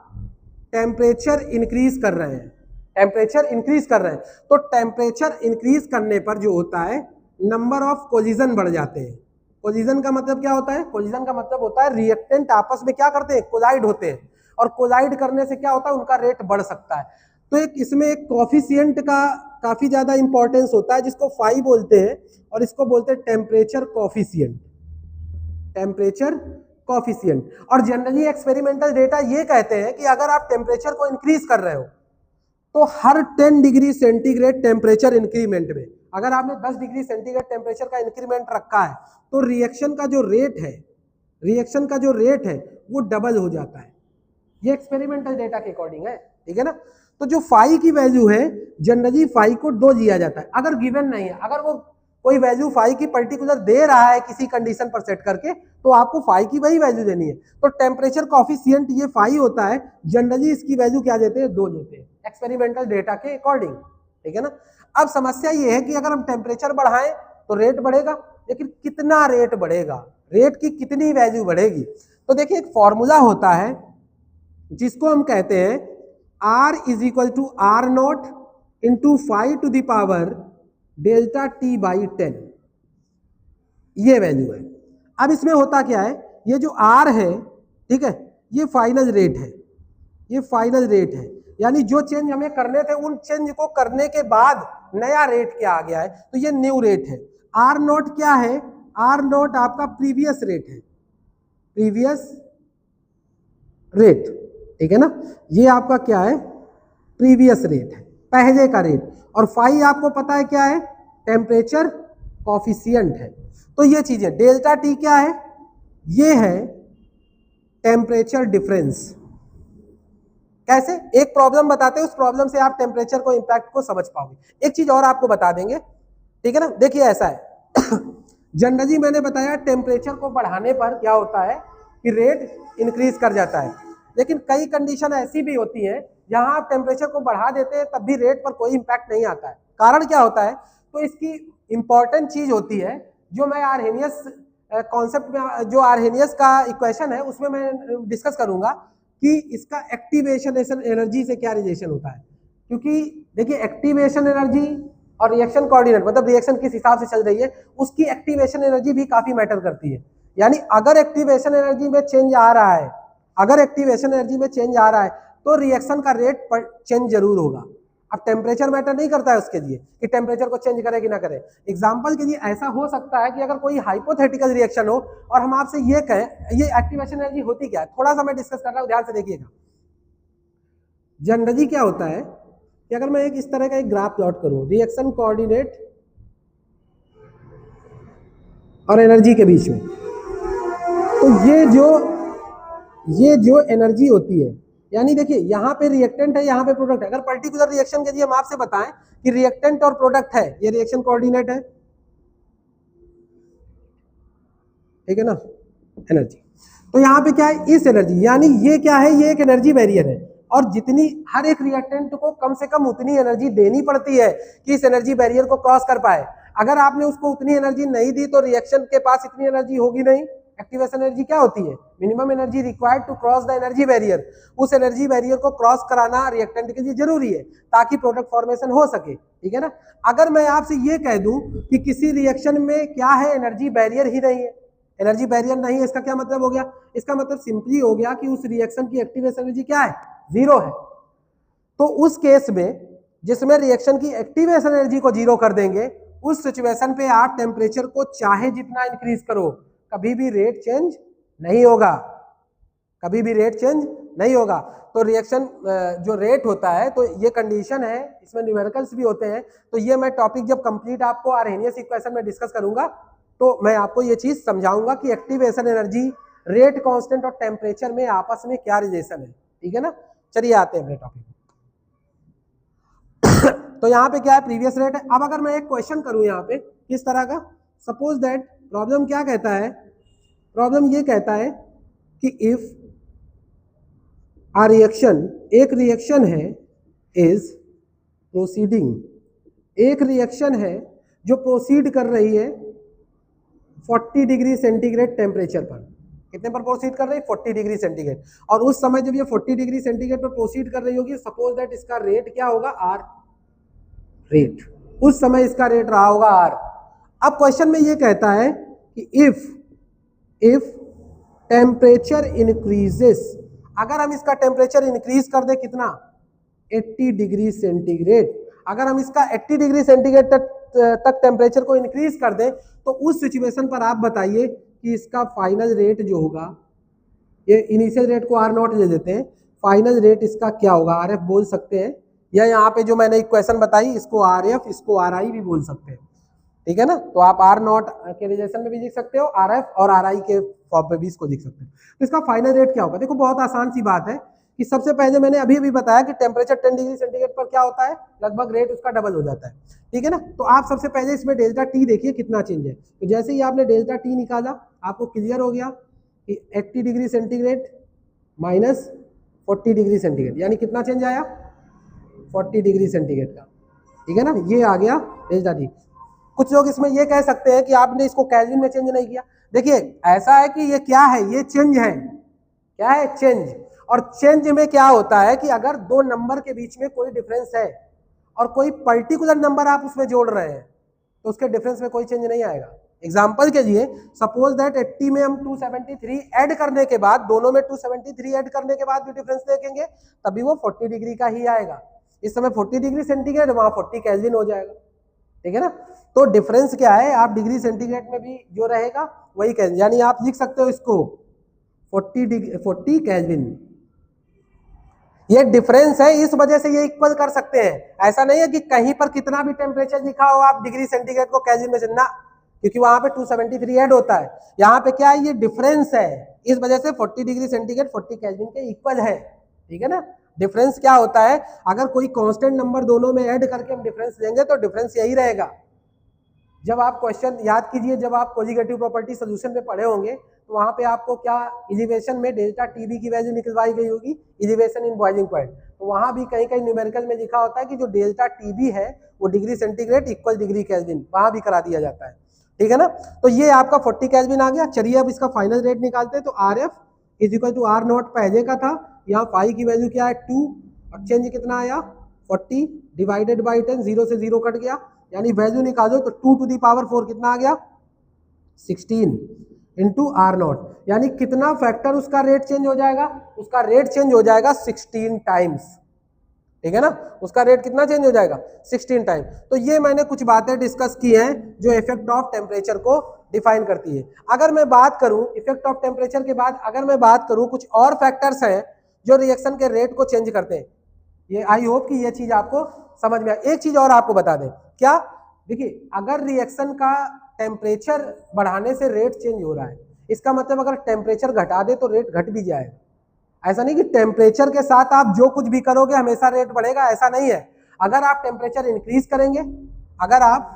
टेम्परेचर इंक्रीज कर रहे हैं, टेम्परेचर इंक्रीज कर रहे हैं, तो टेम्परेचर इंक्रीज करने पर जो होता है नंबर ऑफ कोलिजन बढ़ जाते हैं। कोलिजन का मतलब क्या होता है, कोलिजन का मतलब होता है रिएक्टेंट आपस में क्या करते हैं, कोलाइड होते हैं, और कोलाइड करने से क्या होता है, उनका रेट बढ़ सकता है। तो एक इसमें एक कॉफिशिएंट का काफी ज्यादा इंपॉर्टेंस होता है जिसको फाई बोलते हैं, और इसको बोलते हैं टेम्परेचर कॉफिशिएंट, टेम्परेचर कॉफिशिएंट। और जनरली एक्सपेरिमेंटल डेटा ये कहते हैं कि अगर आप टेम्परेचर को इंक्रीज कर रहे हो तो हर 10 डिग्री सेंटीग्रेड टेम्परेचर इंक्रीमेंट में, अगर आपने 10 डिग्री सेंटीग्रेड टेम्परेचर का इंक्रीमेंट रखा है तो रिएक्शन का जो रेट है, रिएक्शन का जो रेट है वो डबल हो जाता है। ये एक्सपेरिमेंटल डेटा के अकॉर्डिंग है, ठीक है ना। तो जो फाई की वैल्यू है जनरली फाई को 2 दिया जाता है अगर गिवन नहीं है। अगर वो कोई वैल्यू फाई की पर्टिकुलर दे रहा है किसी कंडीशन पर सेट करके, तो आपको फाई की वही वैल्यू देनी है। तो टेम्परेचर कॉफिशिएंट ये फाई होता है, जनरली इसकी वैल्यू क्या देते हैं, 2 देते हैं एक्सपेरिमेंटल डेटा के अकॉर्डिंग, ठीक है ना। अब समस्या ये है कि अगर हम टेम्परेचर बढ़ाएं तो रेट बढ़ेगा, लेकिन कितना रेट बढ़ेगा, रेट की कितनी वैल्यू बढ़ेगी। तो देखिए एक फॉर्मूला होता है जिसको हम कहते हैं R is equal to R naught into 5 to the power delta T by 10, ये वैल्यू है। अब इसमें होता क्या है, ये जो R है, ठीक है, ये फाइनल रेट है, ये फाइनल रेट है, यानी जो चेंज हमें करने थे उन चेंज को करने के बाद नया रेट क्या आ गया है, तो ये न्यू रेट है। आर नोट क्या है, आर नोट आपका प्रीवियस रेट है, प्रीवियस रेट, ठीक है ना। ये आपका क्या है, प्रीवियस रेट है, पहले का रेट। और फाई आपको पता है क्या है, टेम्परेचर कॉफिशिएंट है। तो ये चीजें, डेल्टा टी क्या है, ये है टेम्परेचर डिफरेंस। कैसे, एक प्रॉब्लम बताते हैं, उस प्रॉब्लम से आप टेम्परेचर को इंपैक्ट को समझ पाओगे। एक चीज और आपको बता देंगे, ठीक है ना। देखिए ऐसा है जनरली मैंने बताया टेम्परेचर को बढ़ाने पर क्या होता है कि रेट इंक्रीज कर जाता है, लेकिन कई कंडीशन ऐसी भी होती है जहां आप टेम्परेचर को बढ़ा देते हैं तब भी रेट पर कोई इंपैक्ट नहीं आता है। कारण क्या होता है, तो इसकी इंपॉर्टेंट चीज होती है जो मैं आर्हेनियस कॉन्सेप्ट में जो आर्हेनियस का इक्वेशन है उसमें मैं डिस्कस करूंगा कि इसका एक्टिवेशन एनर्जी से क्या रिलेशन होता है, क्योंकि देखिए एक्टिवेशन एनर्जी और रिएक्शन कोऑर्डिनेट मतलब रिएक्शन किस हिसाब से चल रही है उसकी एक्टिवेशन एनर्जी भी काफी मैटर करती है। यानी अगर एक्टिवेशन एनर्जी में चेंज आ रहा है, अगर एक्टिवेशन एनर्जी में चेंज आ रहा है तो रिएक्शन का रेट चेंज जरूर होगा। अब टेम्परेचर मैटर नहीं करता है उसके लिए कि टेम्परेचर को चेंज करे कि ना करे। एग्जांपल के लिए ऐसा हो सकता है कि अगर कोई हाइपोथेटिकल रिएक्शन हो और हम आपसे ये कहें ये एक्टिवेशन एनर्जी होती क्या है, थोड़ा सा मैं डिस्कस कर रहा हूं, ध्यान से देखिएगा। जनरली क्या होता है कि अगर मैं इस तरह का एक ग्राफ प्लॉट करूं रिएक्शन कोऑर्डिनेट और एनर्जी के बीच में, तो ये जो एनर्जी होती है, यानी देखिए यहाँ पे रिएक्टेंट है, यहाँ पे प्रोडक्ट है। अगर पर्टिकुलर रिएक्शन के लिए हम आपसे बताएं कि रिएक्टेंट और प्रोडक्ट है, ये रिएक्शन कोऑर्डिनेट है, ठीक है ना, एनर्जी। तो यहाँ पे क्या है इस एनर्जी, यानी ये क्या है, ये एक एनर्जी बैरियर है और जितनी हर एक रिएक्टेंट को कम से कम उतनी एनर्जी देनी पड़ती है कि इस एनर्जी बैरियर को क्रॉस कर पाए। अगर आपने उसको उतनी एनर्जी नहीं दी तो रिएक्शन के पास इतनी एनर्जी होगी नहीं। एक्टिवेशन एनर्जी क्या होती है, minimum energy required to cross the energy barrier. उस एनर्जी बैरियर को क्रॉस कराना रिएक्टेंट के लिए जरूरी है ताकि प्रोडक्ट फॉर्मेशन हो सके, ठीक है ना। अगर मैं आपसे ये कह दूं कि किसी रिएक्शन में क्या है, एनर्जी बैरियर ही नहीं है, एनर्जी बैरियर नहीं है, इसका क्या मतलब हो गया, इसका मतलब सिंपली हो गया कि उस रिएक्शन की एक्टिवेशन एनर्जी क्या है, जीरो है। तो उस केस में जिसमें रिएक्शन की एक्टिवेशन एनर्जी को जीरो कर देंगे, उस सिचुएशन पे आप टेम्परेचर को चाहे जितना इंक्रीज करो कभी भी रेट चेंज नहीं होगा, कभी भी रेट चेंज नहीं होगा। तो रिएक्शन जो रेट होता है, तो ये कंडीशन है, इसमें न्यूमेरिकल्स भी होते हैं। तो ये मैं टॉपिक जब कंप्लीट आपको आर्हेनियस इक्वेशन में डिस्कस करूंगा तो मैं आपको ये चीज समझाऊंगा कि एक्टिवेशन एनर्जी, रेट कांस्टेंट और टेम्परेचर में आपस में क्या रिलेशन है, ठीक है ना। चलिए आते हैं अपने टॉपिक में। तो यहाँ पे क्या है, प्रीवियस रेट है। अब अगर मैं एक क्वेश्चन करूं यहाँ पे किस तरह का, सपोज दैट प्रॉब्लम क्या कहता है, प्रॉब्लम ये कहता है कि इफ आ रिएक्शन, एक रिएक्शन है इज प्रोसीडिंग, एक रिएक्शन है जो प्रोसीड कर रही है 40 डिग्री सेंटीग्रेड टेम्परेचर पर। कितने पर प्रोसीड कर रही है, 40 डिग्री सेंटीग्रेड। और उस समय जब ये 40 डिग्री सेंटीग्रेड पर प्रोसीड कर रही होगी, सपोज दैट इसका रेट क्या होगा, आर रेट, उस समय इसका रेट रहा होगा आर। अब क्वेश्चन में ये कहता है कि इफ टेम्परेचर इंक्रीजेस, अगर हम इसका टेम्परेचर इंक्रीज कर दे कितना, 80 डिग्री सेंटीग्रेड, अगर हम इसका 80 डिग्री सेंटीग्रेड तक टेम्परेचर को इंक्रीज कर दें, तो उस सिचुएशन पर आप बताइए कि इसका फाइनल रेट जो होगा, ये इनिशियल रेट को आर नॉट ले देते हैं, फाइनल रेट इसका क्या होगा, आर एफ बोल सकते हैं, या यहाँ पे जो मैंने इक्वेशन बताई इसको आर एफ, इसको आर आई भी बोल सकते हैं, ठीक है ना। तो आप आर नॉट के रिलेशन में भी लिख सकते हो, आर एफ और आर आई के फॉर्म पे भी इसको लिख सकते हो। तो इसका फाइनल रेट क्या होगा, देखो बहुत आसान सी बात है कि सबसे पहले मैंने अभी बताया कि टेम्परेचर 10 डिग्री सेंटीग्रेड पर क्या होता है, लगभग रेट उसका डबल हो जाता है, ठीक है ना। तो आप सबसे पहले इसमें डेल्टा टी देखिए कितना चेंज है। तो जैसे ही आपने डेल्टा टी निकाला, आपको क्लियर हो गया कि 80 degree centigrade minus 40 degree centigrade, यानी कितना चेंज आया, 40 डिग्री सेंटीग्रेड का, ठीक है ना। ये आ गया डेल्टा टी। कुछ लोग इसमें ये कह सकते हैं कि आपने इसको केल्विन में चेंज नहीं किया। देखिए ऐसा है कि ये क्या है, ये चेंज है, क्या है, चेंज। और चेंज में क्या होता है कि अगर दो नंबर के बीच में कोई डिफरेंस है और कोई पर्टिकुलर नंबर आप उसमें जोड़ रहे हैं, तो उसके डिफरेंस में कोई चेंज नहीं आएगा। एग्जाम्पल के लिए सपोज दैट 80 में हम 273 ऐड करने के बाद, दोनों में 273 ऐड करने के बाद भी डिफरेंस देखेंगे, तभी वो 40 डिग्री का ही आएगा। इस समय 40 डिग्री सेंटीग्रेड, वहां 40 केल्विन हो जाएगा, ठीक है ना। तो डिफरेंस क्या है, आप डिग्री सेंटीग्रेड में भी जो रहेगा वही केल्विन, यानी आप लिख सकते हो इसको 40 केल्विन। ये डिफरेंस है, इस वजह से ये इक्वल कर सकते हैं। ऐसा नहीं है कि कहीं पर कितना भी टेम्परेचर लिखा हो आप डिग्री सेंटीग्रेड को केल्विन में चलना, क्योंकि वहां पे 273 ऐड होता है। यहाँ पे क्या है, ये डिफरेंस है, इस वजह से 40 डिग्री सेंटीग्रेड 40 केल्विन के इक्वल है, ठीक है ना। डिफरेंस क्या होता है, अगर कोई कांस्टेंट नंबर दोनों में ऐड करके हम डिफरेंस लेंगे तो डिफरेंस यही रहेगा। जब आप क्वेश्चन याद कीजिए, जब आप कोलिगेटिव प्रॉपर्टी सोल्यूशन में पढ़े होंगे, तो वहां पे आपको क्या इलिवेशन में डेल्टा टीबी की वैल्यू निकलवाई गई होगी, इलिवेशन इन बॉइलिंग पॉइंट। तो वहां भी कहीं कहीं न्यूमेरिकल में लिखा होता है कि जो डेल्टा टीबी है वो degree centigrade equal degree kelvin, वहां भी करा दिया जाता है। ठीक है ना। तो ये आपका 40 केल्विन आ गया। चलिए अब इसका फाइनल रेट निकालते हैं। तो RF is equal to R0 पहले का था, यहाँ फाई की वैल्यू क्या है 2, और चेंज कितना आया 40 डिवाइडेड बाई 10, 0 से 0 कट गया, यानी वैल्यू निकालो तो 2 टू दी पावर 4 कितना आ गया 16 इंटू R0, यानी कितना फैक्टर उसका रेट चेंज हो जाएगा, उसका रेट चेंज हो जाएगा 16 टाइम्स। ठीक है ना, उसका रेट कितना चेंज हो जाएगा 16 टाइम। तो ये मैंने कुछ बातें डिस्कस की हैं जो इफेक्ट ऑफ टेम्परेचर को डिफाइन करती है। अगर मैं बात करूं इफेक्ट ऑफ टेम्परेचर के बाद, अगर मैं बात करूं कुछ और फैक्टर्स हैं जो रिएक्शन के रेट को चेंज करते हैं, ये आई होप कि ये चीज आपको समझ में आए। एक चीज और आपको बता दें, क्या, देखिए अगर रिएक्शन का टेम्परेचर बढ़ाने से रेट चेंज हो रहा है, इसका मतलब अगर टेम्परेचर घटा दे तो रेट घट भी जाएगा। ऐसा नहीं कि टेम्परेचर के साथ आप जो कुछ भी करोगे हमेशा रेट बढ़ेगा, ऐसा नहीं है। अगर आप टेम्परेचर इंक्रीज करेंगे, अगर आप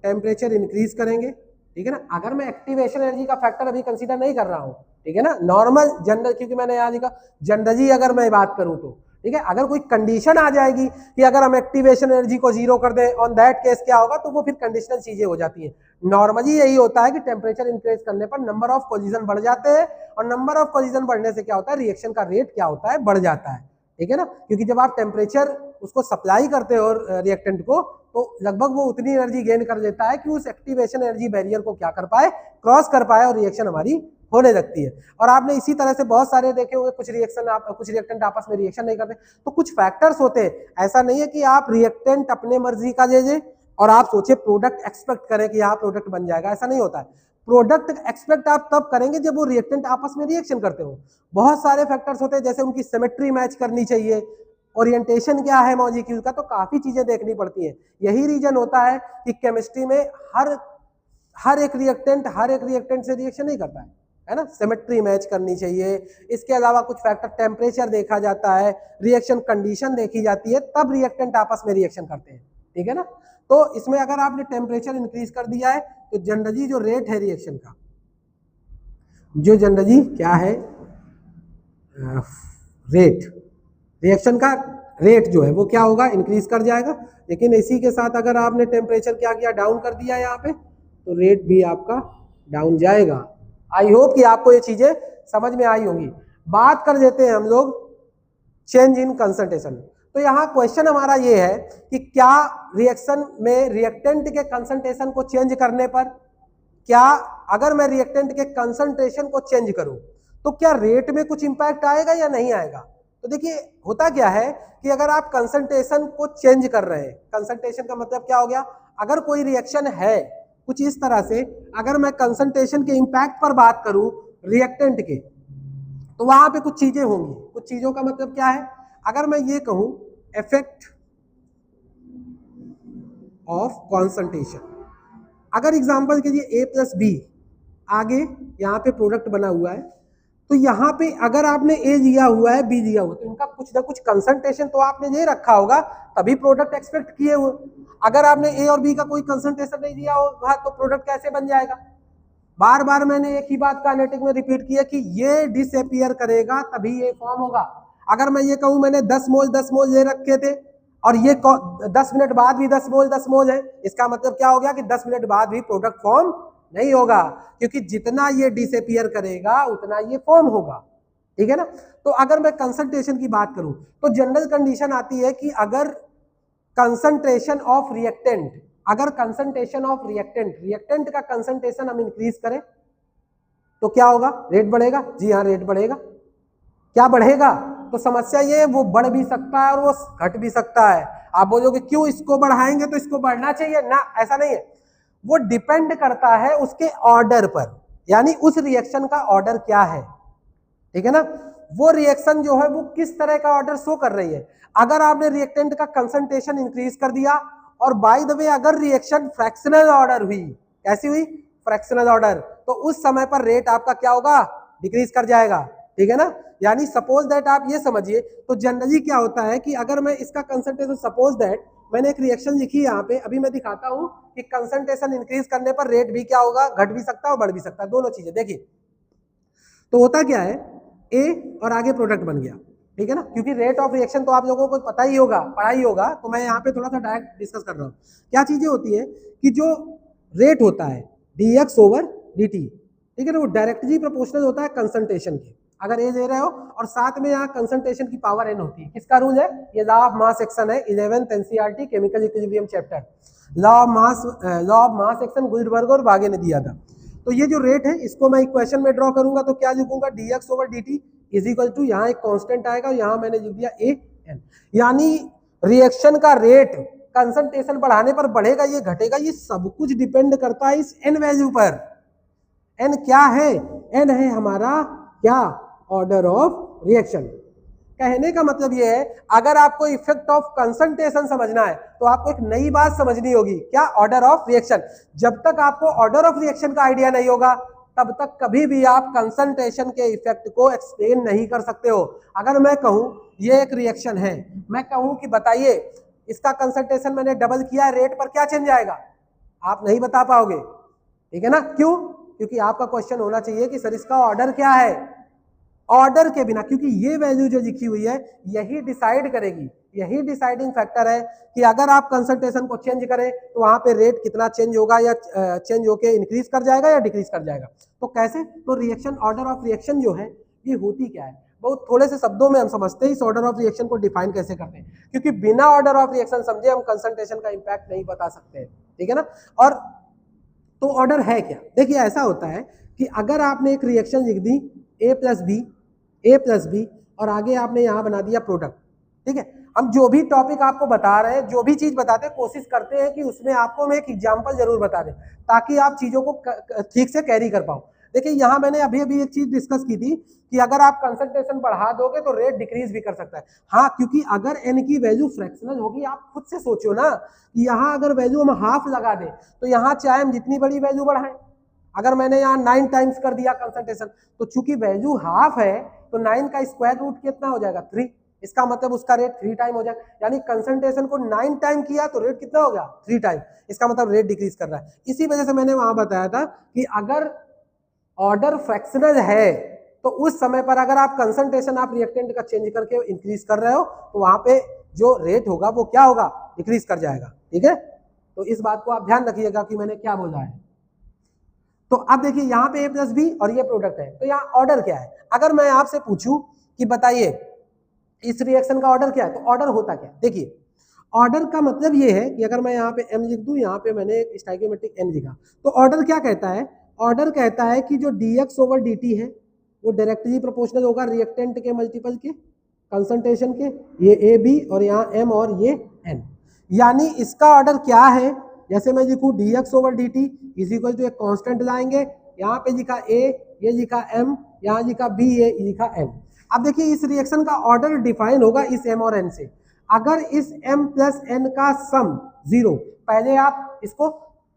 टेम्परेचर इंक्रीज करेंगे, ठीक है ना, अगर मैं एक्टिवेशन एनर्जी का फैक्टर अभी कंसीडर नहीं कर रहा हूं, ठीक है ना, नॉर्मल जनरल, क्योंकि मैंने यहाँ लिखा जनरली अगर मैं बात करूं तो, ठीक है, अगर कोई कंडीशन आ जाएगी कि अगर हम एक्टिवेशन एनर्जी को जीरो कर दें, ऑन दैट केस क्या होगा, तो वो फिर कंडीशनल चीजें हो जाती है। नॉर्मली यही होता है कि टेम्परेचर इंक्रीज करने पर नंबर ऑफ कोलिजन बढ़ जाते हैं, और नंबर ऑफ कोलिजन बढ़ने से क्या होता है, रिएक्शन का रेट क्या होता है, बढ़ जाता है। ठीक है ना, क्योंकि जब आप टेम्परेचर उसको सप्लाई करते हो रिएक्टेंट को, तो लगभग वो उतनी एनर्जी गेन कर देता है कि उस एक्टिवेशन एनर्जी बैरियर को क्या कर पाए, क्रॉस कर पाए, और रिएक्शन हमारी होने लगती है। और आपने इसी तरह से बहुत सारे देखे होंगे, कुछ रिएक्टेंट आपस में रिएक्शन नहीं करते, तो कुछ फैक्टर्स होते हैं। ऐसा नहीं है कि आप रिएक्टेंट अपने मर्जी का दे दें और आप सोचे प्रोडक्ट एक्सपेक्ट करें कि यहाँ प्रोडक्ट बन जाएगा, ऐसा नहीं होता है। प्रोडक्ट एक्सपेक्ट आप तब करेंगे जब वो रिएक्टेंट आपस में रिएक्शन करते हो। बहुत सारे फैक्टर्स होते हैं, जैसे उनकी सिमेट्री मैच करनी चाहिए, ओरिएंटेशन क्या है मॉलिक्यूल का, तो काफी चीजें देखनी पड़ती हैं। यही रीजन होता है कि केमिस्ट्री में हर एक रिएक्टेंट से रिएक्शन नहीं करता है ना, सिमेट्री मैच करनी चाहिए। इसके अलावा कुछ फैक्टर, टेम्परेचर देखा जाता है, रिएक्शन कंडीशन देखी जाती है, तब रिएक्टेंट आपस में रिएक्शन करते हैं। ठीक है ना, तो इसमें अगर आपने टेम्परेचर इंक्रीज कर दिया है तो जनरली जो रेट है रिएक्शन का, जो जनरली क्या है रेट, रिएक्शन का रेट जो है वो क्या होगा, इंक्रीज कर जाएगा। लेकिन इसी के साथ अगर आपने टेम्परेचर क्या किया, डाउन कर दिया यहाँ पे, तो रेट भी आपका डाउन जाएगा। आई होप कि आपको ये चीजें समझ में आई होंगी। बात कर देते हैं हम लोग चेंज इन कंसंट्रेशन। तो यहाँ क्वेश्चन हमारा ये है कि क्या रिएक्शन में रिएक्टेंट के कंसंट्रेशन को चेंज करने पर, क्या अगर मैं रिएक्टेंट के कंसंट्रेशन को चेंज करूं तो क्या रेट में कुछ इंपैक्ट आएगा या नहीं आएगा। तो देखिए होता क्या है कि अगर आप कंसंट्रेशन को चेंज कर रहे हैं, कंसंट्रेशन का मतलब क्या हो गया, अगर कोई रिएक्शन है कुछ इस तरह से, अगर मैं कंसंट्रेशन के इंपैक्ट पर बात करूं रिएक्टेंट के, तो वहां पे कुछ चीजें होंगी। कुछ चीजों का मतलब क्या है, अगर मैं ये कहूं इफेक्ट ऑफ कंसंट्रेशन, अगर एग्जांपल के लिए A+B, आगे यहाँ पे प्रोडक्ट बना हुआ है, तो यहाँ पे अगर आपने A लिया हुआ है, B लिया हुआ, तो इनका कुछ ना कुछ कंसंट्रेशन तो आपने ले रखा होगा, तभी प्रोडक्ट एक्सपेक्ट किए हुए। अगर आपने A और B का कोई कंसंट्रेशन नहीं दिया होगा तो प्रोडक्ट कैसे बन जाएगा। बार बार मैंने एक ही बात काइनेटिक में रिपीट की है कि ये डिसअपीयर करेगा तभी ये फॉर्म होगा। अगर मैं ये कहूं मैंने 10 मोल ले रखे थे और ये 10 मिनट बाद भी 10 मोल है, इसका मतलब क्या हो गया कि 10 मिनट बाद भी प्रोडक्ट फॉर्म नहीं होगा, क्योंकि जितना ये डिसअपीयर करेगा उतना ये फॉर्म होगा। ठीक है ना, तो अगर मैं कंसंट्रेशन की बात करूं तो जनरल कंडीशन आती है कि अगर कंसंट्रेशन ऑफ रिएक्टेंट, अगर कंसंट्रेशन ऑफ रिएक्टेंट का कंसंट्रेशन हम इंक्रीज करें तो क्या होगा, रेट बढ़ेगा। जी हाँ, रेट बढ़ेगा। क्या बढ़ेगा, तो समस्या ये वो बढ़ भी सकता है और वो घट भी सकता है। आप बोलोगे क्यों, इसको बढ़ाएंगे तो इसको बढ़ना चाहिए ना, ऐसा नहीं है। वो डिपेंड करता है उसके ऑर्डर पर, यानी उस रिएक्शन का ऑर्डर क्या है। ठीक है ना, वो रिएक्शन जो है वो किस तरह का ऑर्डर शो कर रही है। अगर आपने रिएक्टेंट का कंसंट्रेशन इंक्रीज कर दिया, और बाय द वे अगर रिएक्शन फ्रैक्शनल ऑर्डर हुई, कैसी हुई, फ्रैक्शनल ऑर्डर, तो उस समय पर रेट आपका क्या होगा, डिक्रीज कर जाएगा। ठीक है ना, यानी सपोज दैट आप ये समझिए, तो जनरली क्या होता है कि अगर मैं इसका कंसंट्रेशन, सपोज दैट मैंने एक रिएक्शन लिखी यहाँ पे, अभी मैं दिखाता हूं कि कंसंट्रेशन इंक्रीज करने पर रेट भी क्या होगा, घट भी सकता है और बढ़ भी सकता है, दोनों चीजें। देखिए तो होता क्या है, ए और आगे प्रोडक्ट बन गया, ठीक है ना, क्योंकि रेट ऑफ रिएक्शन तो आप लोगों को पता ही होगा, पढ़ा ही होगा, तो मैं यहाँ पे थोड़ा सा डायरेक्ट डिस्कस कर रहा हूँ। क्या चीजें होती है कि जो रेट होता है dx/dt, ठीक है ना, वो डायरेक्टली प्रोपोर्शनल होता है कंसंट्रेशन के। अगर ए दे रहे हो और साथ में यहाँ कंसंट्रेशन की पावर n होती है, किसका रूल है, ये लॉ ऑफ मास एक्शन है, 11th NCERT chemical equilibrium chapter, law of mass action Guldberg और बागे ने दिया था। तो ये जो रेट है इसको मैं इक्वेशन में ड्रॉ करूंगा तो क्या लिखूंगा, dx/dt इज इक्वल टू, यहाँ एक कांस्टेंट आएगा, यहाँ मैंने लिख दिया an, यानी रिएक्शन का रेट कंसंट्रेशन बढ़ाने पर बढ़ेगा, ये घटेगा, ये सब कुछ डिपेंड करता है इस n वैल्यू पर। n क्या है, n है हमारा क्या, ऑर्डर ऑफ रिएक्शन। कहने का मतलब ये है, अगर आपको इफेक्ट ऑफ कंसंट्रेशन समझना है तो आपको एक नई बात समझनी होगी, क्या, ऑर्डर ऑफ रिएक्शन। जब तक आपको ऑर्डर ऑफ रिएक्शन का आइडिया नहीं होगा तब तक कभी भी आप कंसंट्रेशन के इफेक्ट को एक्सप्लेन नहीं कर सकते हो। अगर मैं कहूं ये एक रिएक्शन है, मैं कहूं कि बताइए इसका कंसंट्रेशन मैंने डबल किया, रेट पर क्या चेंज आएगा, आप नहीं बता पाओगे, ठीक है ना, क्यों, क्योंकि आपका क्वेश्चन होना चाहिए कि सर इसका ऑर्डर क्या है। ऑर्डर के बिना, क्योंकि ये वैल्यू जो लिखी हुई है यही डिसाइड करेगी, यही डिसाइडिंग फैक्टर है कि अगर आप कंसंट्रेशन को चेंज करें तो वहां पे रेट कितना चेंज होगा, या चेंज होके इंक्रीज कर जाएगा या डिक्रीज कर जाएगा। तो कैसे, तो रिएक्शन, ऑर्डर ऑफ रिएक्शन जो है ये होती क्या है, बहुत थोड़े से शब्दों में हम समझते हैं इस ऑर्डर ऑफ रिएक्शन को डिफाइन कैसे करते हैं, क्योंकि बिना ऑर्डर ऑफ रिएक्शन समझे हम कंसंट्रेशन का इंपैक्ट नहीं बता सकते, ठीक है ना। और तो ऑर्डर है क्या, देखिए ऐसा होता है कि अगर आपने एक रिएक्शन लिख दी a प्लस बी और आगे आपने यहाँ बना दिया प्रोडक्ट, ठीक है, हम जो भी टॉपिक आपको बता रहे हैं, जो भी चीज बताते हैं, कोशिश करते हैं कि उसमें आपको हम एक एग्जांपल जरूर बता दें ताकि आप चीजों को ठीक से कैरी कर पाओ। देखिए यहाँ मैंने अभी एक चीज डिस्कस की थी कि अगर आप कंसंट्रेशन बढ़ा दोगे तो रेट डिक्रीज भी कर सकता है। हाँ, क्योंकि अगर n की वैल्यू फ्रैक्शनल होगी, आप खुद से सोचो ना कि यहाँ अगर वैल्यू हम हाफ लगा दें तो यहाँ चाहे हम जितनी बड़ी वैल्यू बढ़ाएं, अगर मैंने यहाँ 9 टाइम्स कर दिया कंसंट्रेशन, तो चूंकि वैल्यू हाफ है तो 9 का स्क्वायर रूट कितना हो जाएगा, 3, इसका मतलब उसका रेट 3 टाइम हो जाएगा, यानी कंसंट्रेशन को 9 टाइम किया तो रेट कितना हो गया, 3 टाइम, इसका मतलब रेट डिक्रीज कर रहा है। इसी वजह से मैंने वहां बताया था कि अगर ऑर्डर फ्रैक्शनल है तो उस समय पर अगर आप कंसंट्रेशन आप रिएक्टेंट का चेंज करके इंक्रीज कर रहे हो तो वहां पे जो रेट होगा वो क्या होगा, डिक्रीज कर जाएगा, ठीक है। तो इस बात को आप ध्यान रखिएगा कि मैंने क्या बोला है। तो अब देखिए यहाँ पे a प्लस बी और ये प्रोडक्ट है, तो यहाँ ऑर्डर क्या है। अगर मैं आपसे पूछूं कि बताइए इस रिएक्शन का ऑर्डर क्या है, तो ऑर्डर होता क्या, देखिए ऑर्डर का मतलब ये है कि अगर मैं यहाँ पे m लिख दूं, यहाँ पे मैंने एक स्टोइकियोमेट्रिक n लिखा, तो ऑर्डर क्या कहता है, ऑर्डर कहता है कि जो dx/dt है वो डायरेक्टली प्रोपोर्शनल होगा रिएक्टेंट के मल्टीपल के कंसंट्रेशन के, ये ए बी और यहाँ m और ये n, यानी इसका ऑर्डर क्या है। जैसे मैं लिखूं dx/dt इज इक्वल टू एक कांस्टेंट लाएंगे, यहाँ पे लिखा a, ये लिखा m, यहाँ लिखा b, ये लिखा n। अब देखिए इस रिएक्शन का ऑर्डर डिफाइन होगा इस m और n से। अगर इस m प्लस n का सम 0, पहले आप इसको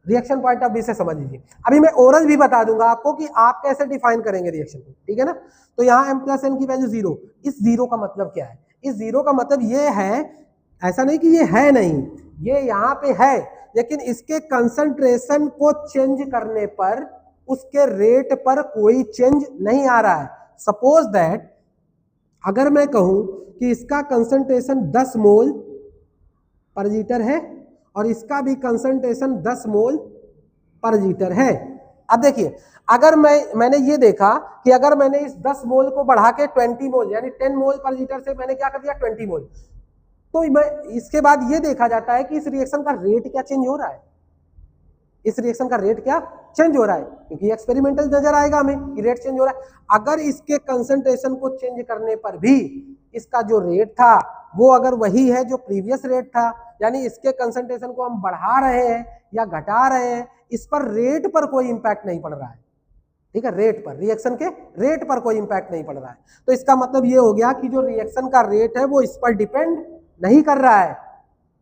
रिएक्शन पॉइंट ऑफ व्यू से समझ लीजिए, अभी मैं ओरल भी बता दूंगा आपको कि आप कैसे डिफाइन करेंगे रिएक्शन को, ठीक है ना। तो यहाँ m प्लस n की वैल्यू 0, इस 0 का मतलब क्या है, इस 0 का मतलब ये है, ऐसा नहीं कि ये है नहीं, ये यहाँ पे है, लेकिन इसके कंसंट्रेशन को चेंज करने पर उसके रेट पर कोई चेंज नहीं आ रहा है। सपोज दैट अगर मैं कहूं कि इसका कंसंट्रेशन 10 मोल पर लीटर है और इसका भी कंसंट्रेशन 10 मोल पर लीटर है। अब देखिए अगर मैंने ये देखा कि अगर मैंने इस 10 मोल को बढ़ा के 20 मोल यानी 10 मोल पर लीटर से मैंने क्या कर दिया 20 मोल, तो मैं इसके बाद ये देखा जाता है कि इस रिएक्शन का रेट क्या चेंज हो रहा है, इस रिएक्शन का रेट क्या चेंज हो रहा है, क्योंकि एक्सपेरिमेंटल नजर आएगा हमें कि रेट चेंज हो रहा है। अगर इसके कंसंट्रेशन को चेंज करने पर भी इसका जो रेट था वो अगर वही है जो प्रीवियस रेट था, यानी इसके कंसंट्रेशन को हम बढ़ा रहे हैं या घटा रहे हैं, इस पर रेट पर कोई इंपैक्ट नहीं पड़ रहा है, ठीक है, रेट पर, रिएक्शन के रेट पर कोई इंपैक्ट नहीं पड़ रहा है। तो इसका मतलब ये हो गया कि जो रिएक्शन का रेट है वो इस पर डिपेंड नहीं कर रहा है।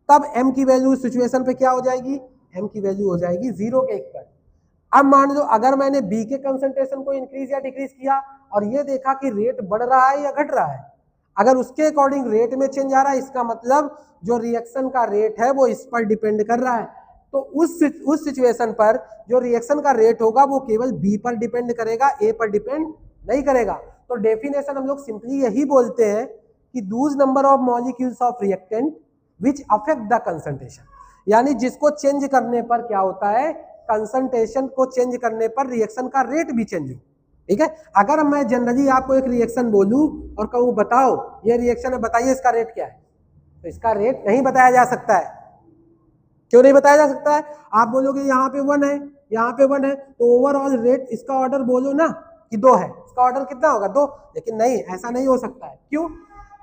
तब m की वैल्यू इस सिचुएशन पे क्या हो जाएगी, m की वैल्यू हो जाएगी 0 के इक्वल। अब मान लो अगर मैंने b के कंसंट्रेशन को इंक्रीज या डिक्रीज किया और ये देखा कि रेट बढ़ रहा है या घट रहा है, अगर उसके अकॉर्डिंग रेट में चेंज आ रहा है, इसका मतलब जो रिएक्शन का रेट है वो इस पर डिपेंड कर रहा है। तो उस सिचुएशन पर जो रिएक्शन का रेट होगा वो केवल b पर डिपेंड करेगा, a पर डिपेंड नहीं करेगा। तो डेफिनेशन हम लोग सिंपली यही बोलते हैं कि Dooj number of molecules of reactant which affect the concentration, यानी जिसको चेंज करने पर क्या होता है कंसंट्रेशन को चेंज करने पर रिएक्शन का रेट भी चेंज हो। ठीक है, अगर मैं जनरली आपको एक रिएक्शन बोलूं और कहूं बताओ ये रिएक्शन है, बताइए इसका रेट क्या है, तो इसका रेट नहीं बताया जा सकता है। क्यों नहीं बताया जा सकता है? आप बोलोगे यहाँ पे 1 है, यहाँ पे 1 है, तो ओवरऑल रेट इसका ऑर्डर बोलो ना कि 2 है, इसका ऑर्डर कितना होगा 2, लेकिन नहीं, ऐसा नहीं हो सकता है। क्यों?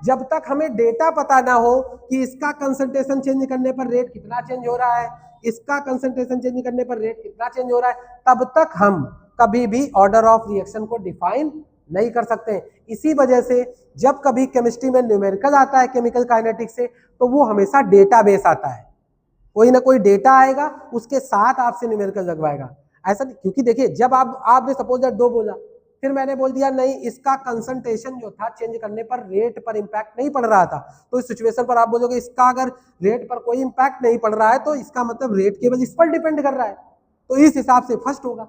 जब तक हमें डेटा पता ना हो कि इसका कंसंट्रेशन चेंज करने पर रेट कितना चेंज हो रहा है, इसका कंसंट्रेशन चेंज करने पर रेट कितना चेंज हो रहा है, तब तक हम कभी भी ऑर्डर ऑफ रिएक्शन को डिफाइन नहीं कर सकते। इसी वजह से जब कभी केमिस्ट्री में न्यूमेरिकल आता है केमिकल काइनेटिक्स से, तो वो हमेशा डेटाबेस आता है, कोई ना कोई डेटा आएगा उसके साथ आपसे न्यूमेरिकल लगवाएगा। ऐसा नहीं, क्योंकि देखिए जब आपने सपोज दैट 2 बोला, फिर मैंने बोल दिया नहीं इसका कंसंट्रेशन जो था चेंज करने पर रेट पर इंपैक्ट नहीं पड़ रहा था, तो इस सिचुएशन पर आप बोलोगे इसका अगर रेट पर कोई इंपैक्ट नहीं पड़ रहा है तो इसका मतलब रेट केवल इस पर डिपेंड कर रहा है, तो इस हिसाब से फर्स्ट होगा।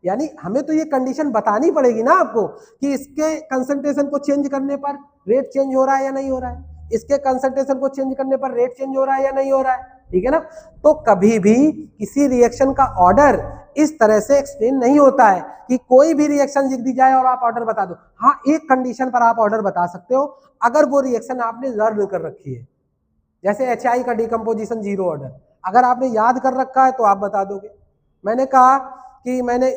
यानी हमें तो ये कंडीशन बतानी पड़ेगी ना आपको कि इसके कंसंट्रेशन को चेंज करने पर रेट चेंज हो रहा है या नहीं हो रहा है, इसके कंसंट्रेशन को चेंज करने पर रेट चेंज हो रहा है या नहीं हो रहा है। ठीक है ना, तो कभी भी किसी रिएक्शन का ऑर्डर इस तरह से एक्सप्लेन नहीं होता है कि कोई भी रिएक्शन लिख दी जाए और आप ऑर्डर बता दो। हाँ, एक कंडीशन पर आप ऑर्डर बता सकते हो, अगर वो रिएक्शन आपने लर्न कर रखी है, जैसे HI का डिकम्पोजिशन 0 ऑर्डर अगर आपने याद कर रखा है तो आप बता दोगे। मैंने कहा कि मैंने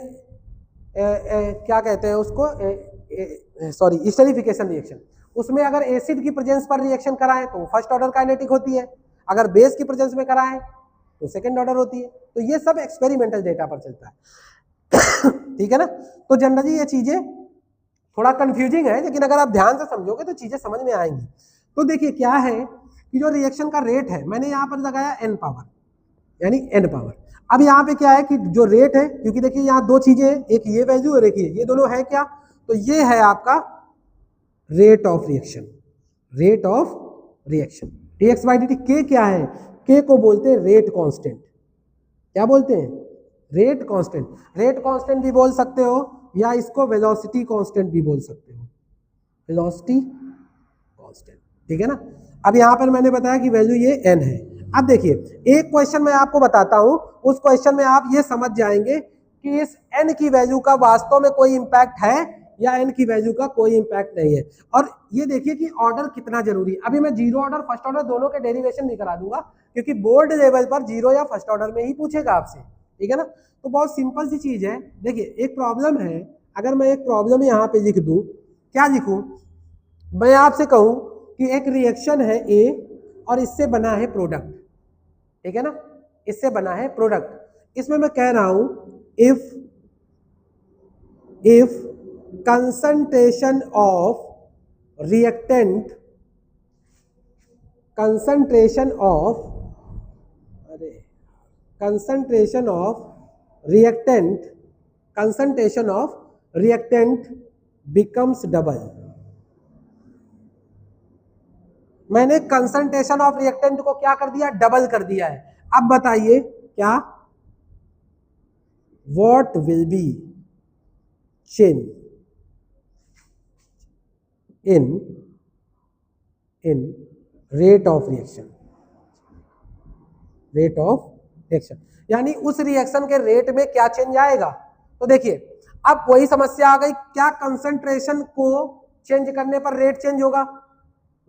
क्या कहते हैं उसको, सॉरी एस्टरीफिकेशन रिएक्शन, उसमें अगर एसिड की प्रेजेंस पर रिएक्शन कराएं तो फर्स्ट ऑर्डर काइनेटिक होती है, अगर बेस की प्रेजेंस में कराएं तो सेकंड ऑर्डर होती है। तो ये सब एक्सपेरिमेंटल डेटा पर चलता है। ठीक है ना, तो जनरली ये चीजें थोड़ा कंफ्यूजिंग है, लेकिन अगर आप ध्यान से समझोगे तो चीजें समझ में आएंगी। तो देखिए क्या है कि जो रिएक्शन का रेट है मैंने यहाँ पर लगाया n पावर, यानी n पावर। अब यहाँ पे क्या है कि जो रेट है, क्योंकि देखिए यहाँ 2 चीजें हैं, एक ये वैल्यू और एक ये दोनों है क्या, तो ये है आपका rate of reaction, rate of reaction dx by dt। k क्या है? k को बोलते हैं रेट कांस्टेंट। क्या बोलते हैं? Rate constant. रेट कांस्टेंट भी बोल सकते हो या इसको वेलोसिटी कांस्टेंट भी बोल सकते हो, वेलोसिटी कांस्टेंट। ठीक है ना, अब यहाँ पर मैंने बताया कि वैल्यू ये n है। अब देखिए एक क्वेश्चन मैं आपको बताता हूं, उस क्वेश्चन में आप ये समझ जाएंगे कि इस n की वैल्यू का वास्तव में कोई इंपैक्ट है या n की वैल्यू का कोई इंपैक्ट नहीं है। और ये देखिए कि ऑर्डर कितना जरूरी है। अभी मैं 0 ऑर्डर फर्स्ट ऑर्डर दोनों के डेरिवेशन भी करा दूंगा, क्योंकि बोर्ड लेवल पर 0 या फर्स्ट ऑर्डर में ही पूछेगा आपसे। ठीक है ना, तो बहुत सिंपल सी चीज है। देखिए एक प्रॉब्लम है, अगर मैं एक प्रॉब्लम यहाँ पे लिख दूं, क्या लिखूं, मैं आपसे कहूं कि एक रिएक्शन है A और इससे बना है प्रोडक्ट। ठीक है ना, इससे बना है प्रोडक्ट। इसमें मैं कह रहा हूं if concentration of reactant becomes double। मैंने कंसंट्रेशन ऑफ रिएक्टेंट को क्या कर दिया? डबल कर दिया है। अब बताइए क्या, what will be change in rate of reaction, rate of reaction यानी उस रिएक्शन के रेट में क्या चेंज आएगा। तो देखिए अब वही समस्या आ गई, क्या कंसंट्रेशन को चेंज करने पर रेट चेंज होगा,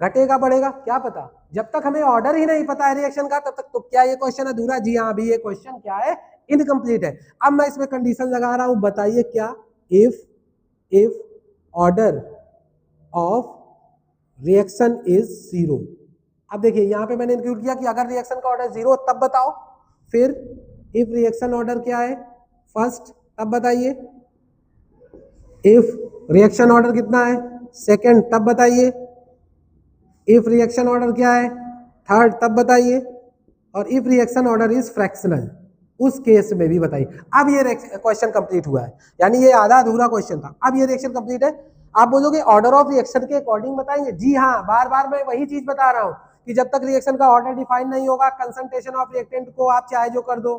घटेगा बढ़ेगा, क्या पता। जब तक हमें ऑर्डर ही नहीं पता है रिएक्शन का तब तक तो क्या ये क्वेश्चन अधूरा? जी हाँ, अभी ये क्वेश्चन क्या है? इनकम्प्लीट है। अब मैं इसमें कंडीशन लगा रहा हूं, बताइए क्या, if order of reaction is 0। अब देखिए यहां पे मैंने इंक्लूड किया कि अगर रिएक्शन का ऑर्डर 0 तब बताओ, फिर इफ रिएक्शन ऑर्डर क्या है? फर्स्ट, तब बताइए। इफ रिएक्शन ऑर्डर कितना है? सेकंड, तब बताइए। इफ रिएक्शन ऑर्डर क्या है? थर्ड, तब बताइए। और if reaction order is fractional, उस केस में भी बताइए। अब ये क्वेश्चन कंप्लीट हुआ है, यानी ये आधा अधूरा क्वेश्चन था, अब ये रिएक्शन कंप्लीट है। आप बोलोगे ऑर्डर ऑफ रिएक्शन के अकॉर्डिंग बताएंगे? जी हाँ, बार बार मैं वही चीज बता रहा हूं कि जब तक रिएक्शन का ऑर्डर डिफाइन नहीं होगा, कंसंट्रेशन ऑफ रिएक्टेंट को आप चाहे जो कर दो,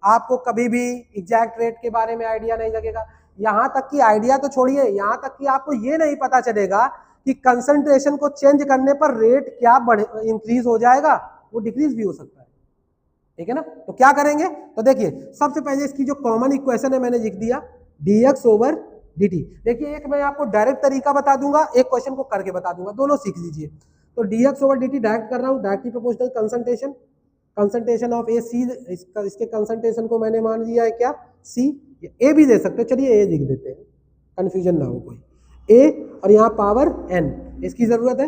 आपको कभी भी एग्जैक्ट रेट के बारे में आइडिया नहीं लगेगा। यहां तक कि आइडिया तो छोड़िए, यहां तक कि आपको ये नहीं पता चलेगा कि कंसंट्रेशन को चेंज करने पर रेट क्या बढ़े, इंक्रीज हो जाएगा, वो डिक्रीज भी हो सकता है। ठीक है ना। तो क्या करेंगे, तो देखिए सबसे पहले इसकी जो कॉमन इक्वेशन है मैंने लिख दिया dx ओवर dt। देखिए एक मैं आपको डायरेक्ट तरीका बता दूंगा, एक क्वेश्चन को करके बता दूंगा, दोनों सीख लीजिए। तो dx ओवर dt डायरेक्ट कर रहा हूँ, directly proportional concentration, concentration of A C, इसके कंसंट्रेशन को मैंने मान लिया है क्या सी, ए भी दे सकते हो, चलिए ए लिख देते हैं, कंफ्यूजन ना हो कोई, ए और यहाँ पावर एन इसकी जरूरत है।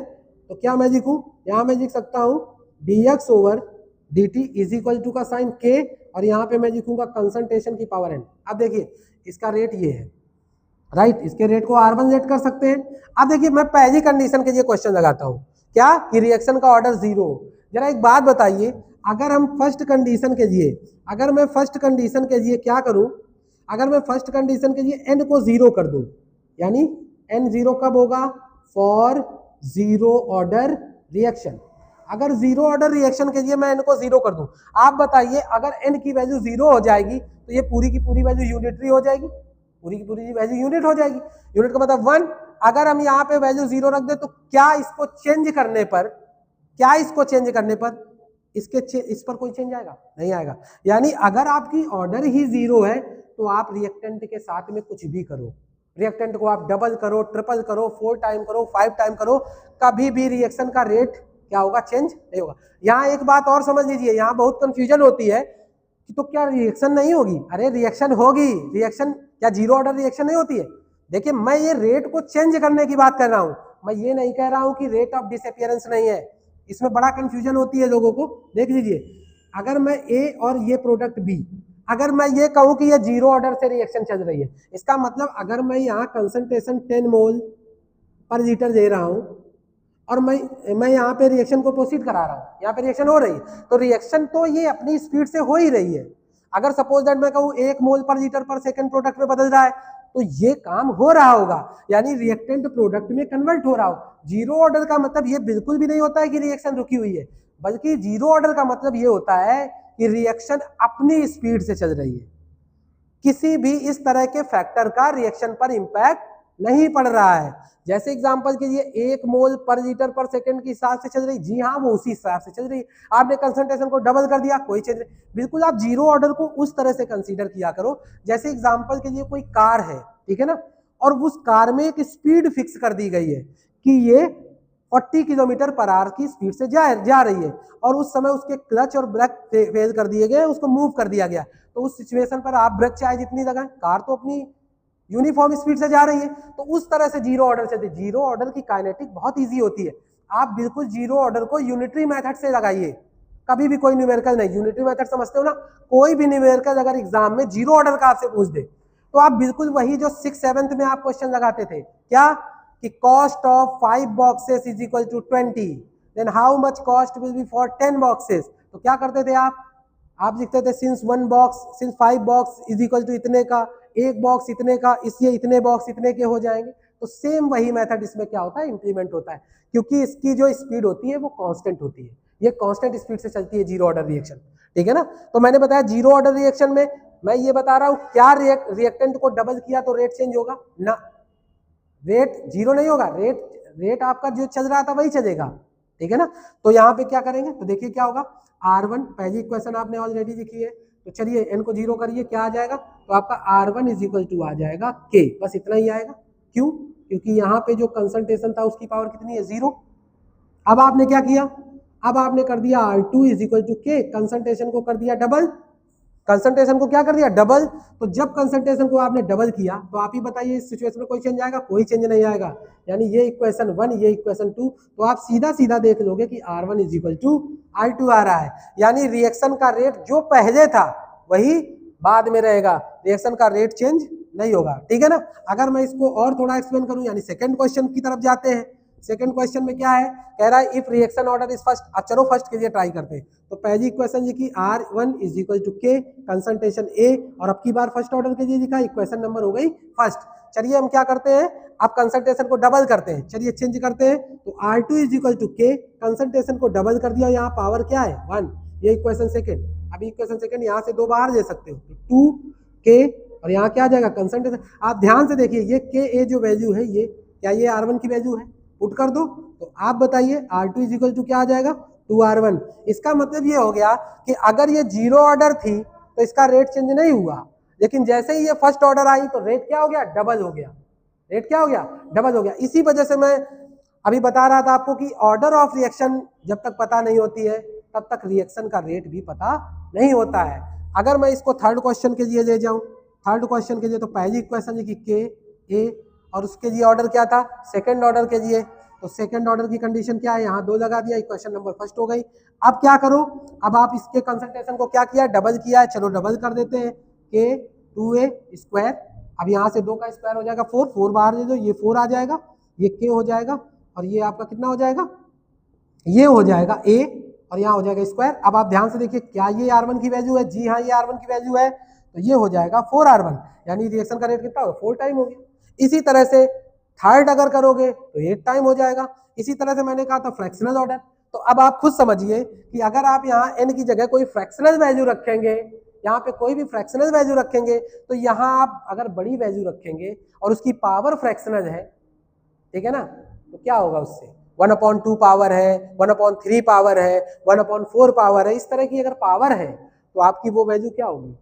तो क्या मैं लिखूं, यहाँ मैं लिख सकता हूँ dx over dt is equal to का साइन k और यहाँ पे मैं लिखूंगा कंसंट्रेशन की पावर n। अब देखिए इसका रेट ये है, राइट, इसके रेट को R1 लेट कर सकते हैं। अब देखिए मैं पहली कंडीशन के लिए क्वेश्चन लगाता हूँ, क्या कि रिएक्शन का ऑर्डर 0। जरा एक बात बताइए, अगर हम फर्स्ट कंडीशन के लिए, अगर मैं फर्स्ट कंडीशन के लिए क्या करूं, अगर मैं फर्स्ट कंडीशन के लिए n को 0 कर दूं, यानी n 0 कब होगा, फॉर 0 ऑर्डर रिएक्शन। अगर 0 ऑर्डर रिएक्शन के लिए मैं n को 0 कर दूं, आप बताइए अगर n की वैल्यू 0 हो जाएगी तो ये पूरी की पूरी वैल्यू यूनिटरी हो जाएगी, पूरी की पूरी वैल्यू यूनिट हो जाएगी, यूनिट का मतलब 1। अगर हम यहाँ पे वैल्यू 0 रख दे तो क्या इसको चेंज करने पर, क्या इसको चेंज करने पर इस पर कोई चेंज आएगा, नहीं आएगा। यानी अगर आपकी ऑर्डर ही 0 है तो आप रिएक्टेंट के साथ में कुछ भी करो, रिएक्टेंट को आप डबल करो, ट्रिपल करो, 4 टाइम करो, 5 टाइम करो, कभी भी रिएक्शन का रेट क्या होगा, चेंज नहीं होगा। यहाँ एक बात और समझ लीजिए, यहाँ बहुत कंफ्यूजन होती है कि तो क्या रिएक्शन नहीं होगी, अरे रिएक्शन होगी, रिएक्शन क्या 0 ऑर्डर रिएक्शन नहीं होती है। देखिए मैं ये रेट को चेंज करने की बात कर रहा हूँ, मैं ये नहीं कह रहा हूँ कि रेट ऑफ डिसअपियरेंस नहीं है, इसमें बड़ा कंफ्यूजन होती है लोगों को। देख लीजिए, अगर मैं ए और ये प्रोडक्ट बी, अगर मैं ये कहूं कि ये 0 ऑर्डर से रिएक्शन चल रही है, इसका मतलब अगर मैं यहाँ कंसंट्रेशन 10 मोल पर लीटर दे रहा हूं और मैं यहाँ पे रिएक्शन को प्रोसीड करा रहा हूँ, यहाँ पे रिएक्शन हो रही है, तो रिएक्शन तो ये अपनी स्पीड से हो ही रही है। अगर सपोज दैट मैं कहूँ 1 मोल पर लीटर पर सेकंड प्रोडक्ट में बदल रहा है तो ये काम हो रहा होगा, यानी रिएक्टेंट प्रोडक्ट में कन्वर्ट हो रहा हो। 0 ऑर्डर का मतलब ये बिल्कुल भी नहीं होता है कि रिएक्शन रुकी हुई है, बल्कि 0 ऑर्डर का मतलब ये होता है कि रिएक्शन अपनी स्पीड से चल रही है, किसी भी इस तरह के फैक्टर का रिएक्शन पर इंपैक्ट नहीं पड़ रहा है। जैसे एग्जांपल के लिए 1 मोल पर लीटर पर सेकंड के हिसाब से चल रही, जी हाँ वो उसी हिसाब से चल रही। आपने कंसंट्रेशन को डबल कर दिया, कोई चेंज नहीं, बिल्कुल आप 0 ऑर्डर को उस तरह से कंसीडर किया करो। जैसे एग्जांपल के लिए कोई कार है, ठीक है ना, और उस कार में एक स्पीड फिक्स कर दी गई है कि ये 40 किलोमीटर पर आवर की स्पीड से जा रही है, और उस समय उसके क्लच और ब्रेक फेल कर दिए गए, उसको मूव कर दिया गया। तो उस सिचुएशन पर आप ब्रेक चाहे जितनी लगाएं, कार तो अपनी यूनिफॉर्म स्पीड से जा रही है। तो उस तरह से 0 ऑर्डर से, 0 ऑर्डर की काइनेटिक बहुत इजी होती है। आप बिल्कुल 0 ऑर्डर को यूनिटरी मेथड से लगाइए, कभी भी कोई न्यूमेरिकल नहीं, यूनिटरी मेथड समझते हो ना, कोई भी न्यूमेरिकल अगर एग्जाम में 0 ऑर्डर का आपसे पूछ दे तो आप बिल्कुल वही जो 6th 7th में आप क्वेश्चन लगाते थे, क्या कि cost of 5 boxes is equal to 20, then how much cost will be for 10 boxes. तो क्या करते थे आप लिखते थे since 1 box, since 5 box is equal to इतने का, 1 बॉक्स इतने का, इसलिए इतने बॉक्स इतने के हो जाएंगे। तो सेम वही मेथड इसमें क्या होता है, इंप्लीमेंट होता है, क्योंकि इसकी जो स्पीड होती है वो कांस्टेंट होती है, ये कांस्टेंट स्पीड से चलती है 0 ऑर्डर रिएक्शन, ठीक है ना। तो मैंने बताया 0 ऑर्डर रिएक्शन में मैं ये बता रहा हूं, क्या रिएक्टेंट को डबल किया तो रेट चेंज होगा ना, रेट 0 नहीं होगा, रेट आपका जो चल रहा था वही चलेगा, ठीक है ना। तो यहाँ पे क्या करेंगे, तो देखिए क्या होगा, R1 पहली इक्वेशन आपने ऑलरेडी लिखी है, तो चलिए n को 0 करिए, क्या आ जाएगा, तो आपका R1 इज इक्वल टू आ जाएगा K, बस इतना ही आएगा। क्यों, क्योंकि यहाँ पे जो कंसंट्रेशन था उसकी पावर कितनी है, 0। अब आपने क्या किया, अब आपने कर दिया R2 is equal to K, concentration को कर दिया डबल, कंसंट्रेशन को क्या कर दिया, डबल। तो जब कंसंट्रेशन को आपने डबल किया तो आप ही बताइए इस सिचुएशन में कोई चेंज आएगा, कोई चेंज नहीं आएगा, यानी ये इक्वेशन 1 ये इक्वेशन 2, तो आप सीधा सीधा देख लोगे कि R1 is equal to R2 आ रहा है, यानी रिएक्शन का रेट जो पहले था वही बाद में रहेगा, रिएक्शन का रेट चेंज नहीं होगा, ठीक है ना। अगर मैं इसको और थोड़ा एक्सप्लेन करूं, यानी सेकंड क्वेश्चन की तरफ जाते हैं। सेकंड क्वेश्चन में क्या है, कह रहा है if reaction order is first, अब चलो फर्स्ट के लिए ट्राई करते हैं। तो पहली इक्वेशन लिखी R1 is equal to K, concentration A, और अब की बार फर्स्ट ऑर्डर के लिए लिखा, इक्वेशन नंबर हो गई फर्स्ट। चलिए हम क्या करते हैं, अब कंसंट्रेशन को डबल करते हैं, चलिए चेंज करते हैं। तो R2 is equal to K, concentration को डबल कर दिया, यहाँ पावर क्या है 1, ये इक्वेशन सेकंड। अभी इक्वेशन सेकंड यहाँ से 2 बाहर दे सकते हो, तो 2K, और यहाँ क्या आ जाएगा कंसंट्रेशन। आप ध्यान से देखिए, ये Ka जो वैल्यू है, ये क्या ये R1 की वैल्यू है, पुट कर दो। तो आप बताइए R2 इज इक्वल टू क्या आ जाएगा, 2R1। इसका मतलब ये हो गया कि अगर ये 0 ऑर्डर थी तो इसका रेट चेंज नहीं हुआ, लेकिन जैसे ही ये फर्स्ट ऑर्डर आई तो रेट क्या हो गया, डबल हो गया। रेट क्या हो गया, डबल हो गया। इसी वजह से मैं अभी बता रहा था आपको कि ऑर्डर ऑफ रिएक्शन जब तक पता नहीं होती है तब तक रिएक्शन का रेट भी पता नहीं होता है। अगर मैं इसको थर्ड क्वेश्चन के लिए ले जाऊं, थर्ड क्वेश्चन के लिए तो पहली इक्वेशन लिखी के ए और उसके लिए ऑर्डर क्या था, सेकंड ऑर्डर के लिए, तो सेकंड ऑर्डर की कंडीशन क्या है, यहाँ 2 लगा दिया, इक्वेशन नंबर फर्स्ट हो गई। अब क्या करो, अब आप इसके कंसंट्रेशन को क्या किया, डबल किया है, चलो डबल कर देते हैं, के 2a स्क्वायर, अब यहाँ से 2 का स्क्वायर हो जाएगा 4, 4 बाहर दे दो, ये 4 आ जाएगा, ये के हो जाएगा, और ये आपका कितना हो जाएगा, ये हो जाएगा a, और यहाँ हो जाएगा स्क्वायर। अब आप ध्यान से देखिए, क्या ये R1 की वैल्यू है, जी हाँ ये R1 की वैल्यू है, तो ये हो जाएगा 4R1, यानी रिएक्शन का रेट कितना होगा, 4 टाइम हो गया। इसी तरह से थर्ड अगर करोगे तो 8 टाइम हो जाएगा। इसी तरह से मैंने कहा था फ्रैक्शनल ऑर्डर, तो अब आप खुद समझिए कि अगर आप यहाँ n की जगह कोई फ्रैक्शनल वैल्यू रखेंगे, यहाँ पे कोई भी फ्रैक्शनल वैल्यू रखेंगे, तो यहाँ आप अगर बड़ी वैल्यू रखेंगे और उसकी पावर फ्रैक्शनल है, ठीक है ना, तो क्या होगा उससे, 1/2 पावर है, 1/3 पावर है, 1/4 पावर है, इस तरह की अगर पावर है तो आपकी वो वैल्यू क्या होगी,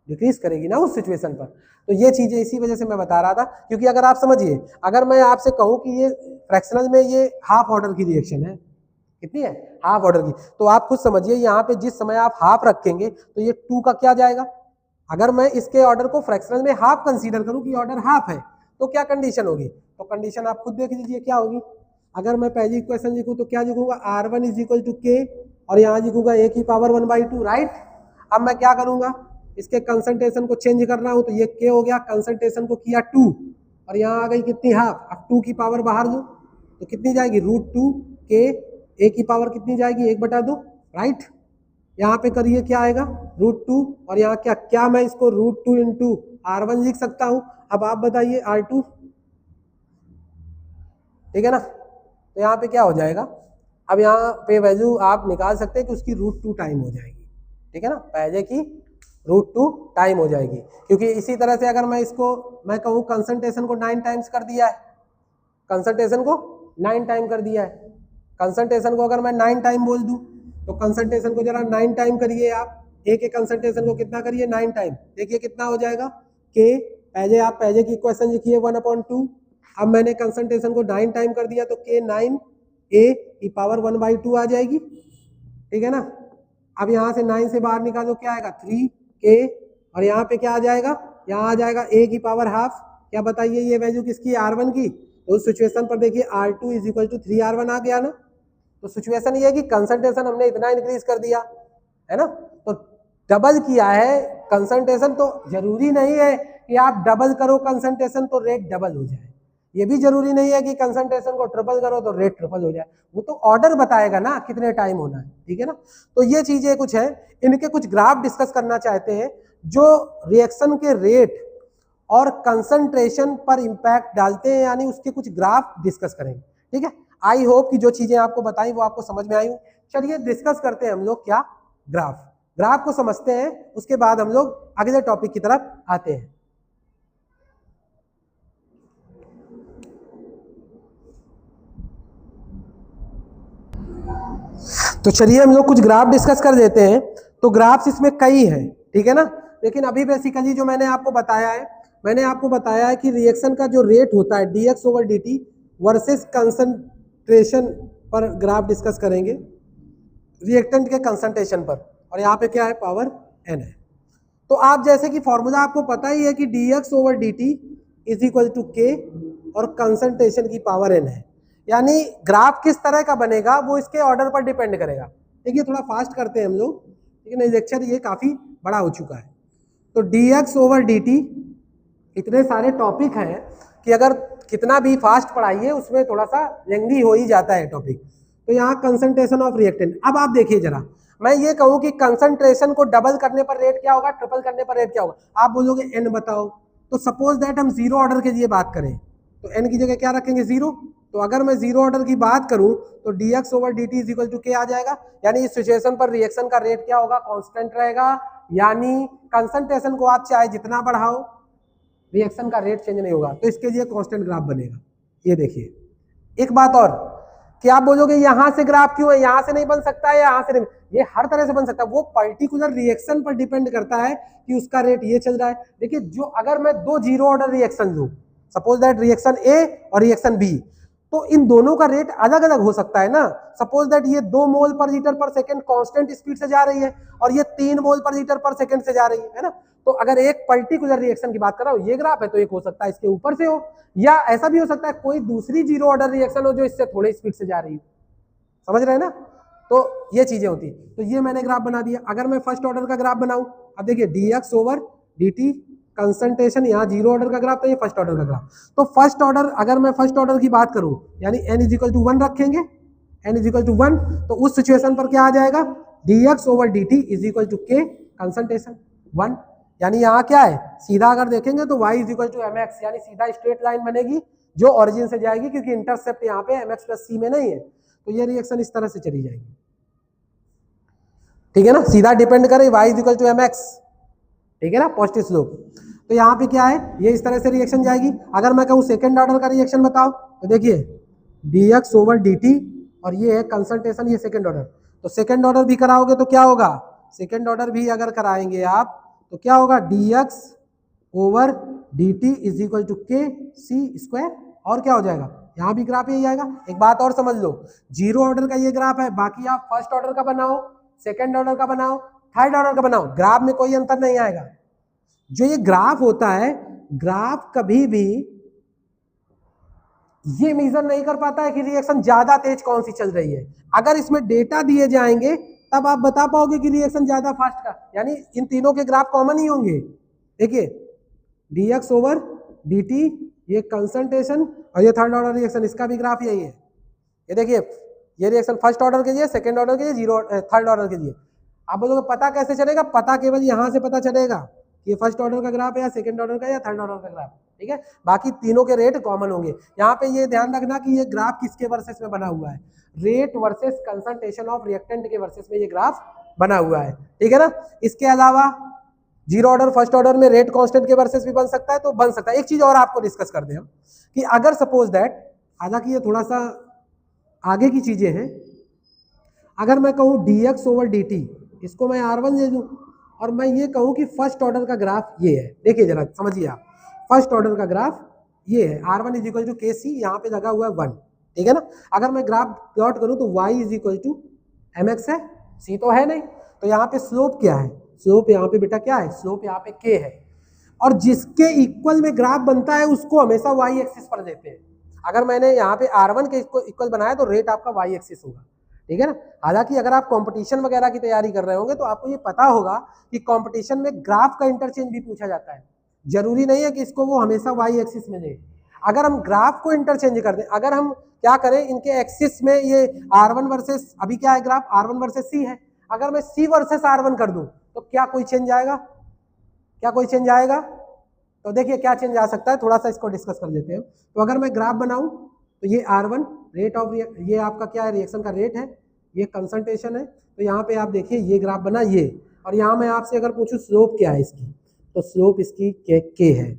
डिक्रीज करेगी ना उस सिचुएशन पर। तो ये चीजें इसी वजह से मैं बता रहा था, क्योंकि अगर आप समझिए, अगर मैं आपसे कहूं कि ये फ्रैक्शनल में ये हाफ ऑर्डर की रिएक्शन है, कितनी है, हाफ ऑर्डर की, तो आप खुद समझिए यहाँ पे जिस समय आप हाफ रखेंगे तो ये 2 का क्या जाएगा। अगर मैं इसके ऑर्डर को फ्रैक्शनल में हाफ कंसीडर करूं कि ऑर्डर हाफ है, तो क्या कंडीशन होगी, तो कंडीशन आप खुद देख लीजिए क्या होगी। अगर मैं पहली इक्वेशन लिखूं तो क्या लिखूंगा, R1 = K, और यहाँ लिखूंगा a की पावर 1/2, राइट। अब मैं क्या करूंगा, इसके कंसंट्रेशन को चेंज कर रहा हूं, तो ये K हो गया, कंसंट्रेशन को किया 2, और यहाँ आ गई कितनी, हाफ। अब 2 की पावर बाहर दो तो कितनी जाएगी, √2 K, a की पावर कितनी जाएगी, 1/2, राइट। यहाँ पे करिए क्या आएगा, √2, और यहाँ क्या क्या मैं इसको √2 × R1 लिख सकता हूँ। अब आप बताइए R2, ठीक है ना, तो यहाँ पे क्या हो जाएगा, अब यहाँ पे वैल्यू आप निकाल सकते हैं कि उसकी √2 टाइम हो जाएगी, ठीक है ना, पहले की √2 टाइम हो जाएगी। क्योंकि इसी तरह से अगर मैं इसको मैं कहूँ कंसंट्रेशन को 9 टाइम्स कर दिया है, कंसंट्रेशन को 9 टाइम कर दिया है, कंसंट्रेशन को अगर मैं 9 टाइम बोल दूं तो कंसंट्रेशन को जरा 9 टाइम करिए आप, ए के कंसंट्रेशन को कितना करिए, 9 टाइम, देखिए कितना हो जाएगा, के पहले आप पहले की इक्वेशन लिखिए 1/2, अब मैंने कंसंट्रेशन को 9 टाइम कर दिया तो के 9 a की पावर 1/2 आ जाएगी, ठीक है ना। अब यहाँ से 9 से बाहर निकालो क्या आएगा, 3k, और यहाँ पे क्या आ जाएगा, यहाँ आ जाएगा a की पावर हाफ। क्या बताइए ये वैल्यू किसकी, R1 की। तो उस सिचुएशन पर देखिए R2 = 3R1 आ गया ना। तो सिचुएशन ये है कि कंसंट्रेशन हमने इतना इंक्रीज कर दिया है ना, तो डबल किया है कंसंट्रेशन, तो जरूरी नहीं है कि आप डबल करो कंसंट्रेशन तो रेट डबल हो जाए, ये भी जरूरी नहीं है कि कंसंट्रेशन को ट्रिपल करो तो रेट ट्रिपल हो जाए, वो तो ऑर्डर बताएगा ना कितने टाइम होना है, ठीक है ना। तो ये चीजें कुछ है, इनके कुछ ग्राफ डिस्कस करना चाहते हैं जो रिएक्शन के रेट और कंसंट्रेशन पर इंपैक्ट डालते हैं, यानी उसके कुछ ग्राफ डिस्कस करेंगे, ठीक है। आई होप कि जो चीजें आपको बताई वो आपको समझ में आई। चलिए डिस्कस करते हैं हम लोग क्या, ग्राफ, ग्राफ को समझते हैं, उसके बाद हम लोग अगले टॉपिक की तरफ आते हैं। तो चलिए हम लोग कुछ ग्राफ डिस्कस कर देते हैं। तो ग्राफ्स इसमें कई हैं, ठीक है ना, लेकिन अभी बेसिकली जो मैंने आपको बताया है, मैंने आपको बताया है कि रिएक्शन का जो रेट होता है dx/dt वर्सेस कंसंट्रेशन पर ग्राफ डिस्कस करेंगे, रिएक्टेंट के कंसंट्रेशन पर, और यहाँ पे क्या है, पावर n है। तो आप जैसे कि फॉर्मूला आपको पता ही है कि dx/dt = k और कंसंट्रेशन की पावर n है, यानी ग्राफ किस तरह का बनेगा वो इसके ऑर्डर पर डिपेंड करेगा। देखिए थोड़ा फास्ट करते हैं हम लोग, लेकिन लेक्चर ये काफी बड़ा हो चुका है। तो dx/dt इतने सारे टॉपिक हैं कि अगर कितना भी फास्ट पढ़ाइए उसमें थोड़ा सा लेंथी हो ही जाता है टॉपिक। तो यहाँ कंसंट्रेशन ऑफ रिएक्टेंट, अब आप देखिए जरा, मैं ये कहूँ कि कंसंट्रेशन को डबल करने पर रेट क्या होगा, ट्रिपल करने पर रेट क्या होगा, आप बोलोगे n बताओ। तो सपोज दैट हम 0 ऑर्डर के लिए बात करें तो n की जगह क्या रखेंगे, 0। तो अगर मैं 0 ऑर्डर की बात करूं तो dx/dt = k आ जाएगा, यानी इस सिचुएशन पर रिएक्शन का रेट क्या होगा, कांस्टेंट रहेगा, यानी कंसंट्रेशन को आप चाहे जितना बढ़ाओ रिएक्शन का रेट चेंज नहीं होगा, तो इसके लिए कांस्टेंट ग्राफ बनेगा। ये देखिए एक बात और, कि आप बोलोगे यहां से ग्राफ क्यों है, यहां से नहीं बन सकता है, यहां से नहीं, ये हर तरह से बन सकता है, वो पर्टिकुलर रिएक्शन पर डिपेंड करता है कि उसका रेट ये चल रहा है। देखिए जो अगर मैं दो जीरो ऑर्डर रिएक्शन लूं, सपोज दैट रिएक्शन ए और रिएक्शन बी, तो इन दोनों का रेट अलग अलग हो सकता है ना। सपोज दैट ये 2 मोल पर लीटर पर सेकंड कांस्टेंट स्पीड से जा रही है और ये 3 मोल पर लीटर पर सेकंड से जा रही है ना। तो अगर एक पर्टिकुलर रिएक्शन की बात कर रहा हूं, ये ग्राफ है, तो एक हो सकता है इसके ऊपर से हो, या ऐसा भी हो सकता है कोई दूसरी जीरो ऑर्डर रिएक्शन हो जो इससे थोड़ी स्पीड से जा रही हो। समझ रहे हैं ना। तो ये चीजें होती। तो ये मैंने ग्राफ बना दिया। अगर मैं फर्स्ट ऑर्डर का ग्राफ बनाऊं, अब देखिए dx ओवर dt कंसंट्रेशन, यहाँ जीरो ऑर्डर का ग्राफ था, ये फर्स्ट ऑर्डर का ग्राफ। तो फर्स्ट ऑर्डर, अगर मैं फर्स्ट ऑर्डर की बात करूं, यानी n इजिकल टू 1 रखेंगे, n इजिकल टू 1, तो उस सिचुएशन पर क्या आ जाएगा, dx over dt is equal to k concentration 1। यानी यहाँ क्या है, सीधा अगर देखेंगे तो y is equal to mx, यानी सीधा स्ट्रेट लाइन बनेगी जो ओरिजिन से जाएगी, क्योंकि इंटरसेप्ट यहाँ पे mx प्लस c में नहीं है। तो ये रिएक्शन इस तरह से चली जाएगी, ठीक है ना, सीधा डिपेंड करे y is equal to mx, ठीक है ना, पॉजिटिव स्लोप। तो यहाँ पे क्या है, ये इस तरह से रिएक्शन जाएगी। अगर मैं कहूँ सेकंड ऑर्डर का रिएक्शन बताओ, तो देखिए dx ओवर dt, और ये है कंसंट्रेशन, ये सेकंड ऑर्डर। तो सेकंड ऑर्डर भी कराओगे तो क्या होगा, सेकंड ऑर्डर भी अगर कराएंगे आप तो क्या होगा, dx over dt is equal to k c square. और क्या हो जाएगा, यहाँ भी ग्राफ यही आएगा। एक बात और समझ लो, जीरो ऑर्डर का ये ग्राफ है, बाकी आप फर्स्ट ऑर्डर का बनाओ, सेकंड ऑर्डर का बनाओ, थर्ड ऑर्डर का बनाओ, ग्राफ में कोई अंतर नहीं आएगा। जो ये ग्राफ होता है, ग्राफ कभी भी ये मेजर नहीं कर पाता है कि रिएक्शन ज्यादा तेज कौन सी चल रही है। अगर इसमें डेटा दिए जाएंगे तब आप बता पाओगे कि रिएक्शन ज्यादा फास्ट का, यानी इन तीनों के ग्राफ कॉमन ही होंगे। देखिए dx ओवर dt, ये कंसंट्रेशन, और ये थर्ड ऑर्डर रिएक्शन, इसका भी ग्राफ यही है। ये देखिए, ये रिएक्शन फर्स्ट ऑर्डर के लिए, सेकंड ऑर्डर के लिए, थर्ड ऑर्डर के लिए। आप बोलोगे पता कैसे चलेगा, पता केवल यहां से पता चलेगा कि ये फर्स्ट ऑर्डर का ग्राफ है या सेकंड ऑर्डर का या थर्ड ऑर्डर का ग्राफ, ठीक है। बाकी तीनों के रेट कॉमन होंगे। यहाँ पे ये ध्यान रखना कि ये ग्राफ किसके वर्सेस में बना हुआ है, rate versus concentration of reactant के वर्सेस में ये ग्राफ बना हुआ है, ठीक है ना। इसके अलावा जीरो ऑर्डर फर्स्ट ऑर्डर में रेट कांस्टेंट के वर्सेस भी बन सकता है, तो बन सकता है। एक चीज और आपको डिस्कस कर दें हम, कि अगर सपोज दैट, हालांकि ये थोड़ा सा आगे की चीजें हैं, अगर मैं कहूँ dx ओवर dt, इसको मैं r1 ले लूँ, और मैं ये कहूँ कि फर्स्ट ऑर्डर का ग्राफ ये है, देखिए जरा समझिए आप, फर्स्ट ऑर्डर का ग्राफ ये है, r1 इज इक्वल टू के सी, यहाँ पे लगा हुआ है 1, ठीक है ना। अगर मैं ग्राफ प्लॉट करूँ तो y is equal to mx है, c तो है नहीं, तो यहाँ पे स्लोप क्या है, स्लोप यहाँ पे बेटा क्या है, स्लोप यहाँ पे k है, और जिसके इक्वल में ग्राफ बनता है उसको हमेशा y एक्सिस पर देते हैं। अगर मैंने यहाँ पे r1 के इक्वल बनाया तो रेट आपका y एक्सिस होगा, ठीक है ना। हालांकि अगर आप कंपटीशन वगैरह की तैयारी कर रहे होंगे तो आपको ये पता होगा कि कंपटीशन में ग्राफ का इंटरचेंज भी पूछा जाता है, जरूरी नहीं है कि इसको वो हमेशा y एक्सिस में दे। अगर हम ग्राफ को इंटरचेंज कर दें, अगर हम क्या करें, इनके एक्सिस में ये r1 वर्सेस, अभी क्या है ग्राफ r1 वर्सेस c है, अगर मैं c वर्सेस r1 कर दूं तो क्या कोई चेंज आएगा, क्या कोई चेंज आएगा। तो देखिए क्या चेंज आ सकता है, थोड़ा सा इसको डिस्कस कर लेते हैं। तो अगर मैं ग्राफ बनाऊं तो ये r1 रेट ऑफ, ये आपका क्या है, रिएक्शन का रेट है, ये कंसंट्रेशन है। तो यहाँ पे आप देखिए ये ग्राफ बना ये, और यहाँ मैं आपसे अगर पूछूं स्लोप क्या है इसकी, तो स्लोप इसकी के है,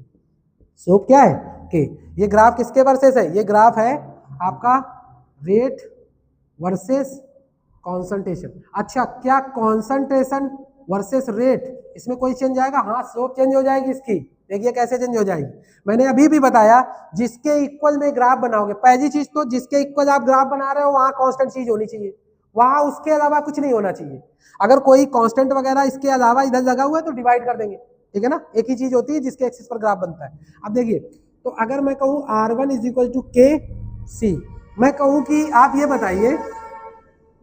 स्लोप क्या है, के। ये ग्राफ किसके वर्सेस है, ये ग्राफ है आपका रेट वर्सेस कॉन्सेंट्रेशन। अच्छा, क्या कॉन्सेंट्रेशन वर्सेस रेट, इसमें कोई चेंज आएगा, हाँ स्लोप चेंज हो जाएगी इसकी। देखिए कैसे चेंज हो जाएगी, मैंने अभी भी बताया, जिसके इक्वल में ग्राफ बनाओगे, पहली चीज तो जिसके इक्वल आप ग्राफ बना रहे हो वहां कांस्टेंट चीज होनी चाहिए, वहां उसके अलावा कुछ नहीं होना चाहिए। अगर कोई कांस्टेंट वगैरह इसके अलावा इधर लगा हुआ है तो डिवाइड कर देंगे, ठीक है ना। एक ही चीज होती है जिसके एक्सिस पर ग्राफ बनता है। अब देखिए, तो अगर मैं कहूँ r1 इज इक्वल टू के सी, मैं कहूँ कि आप ये बताइए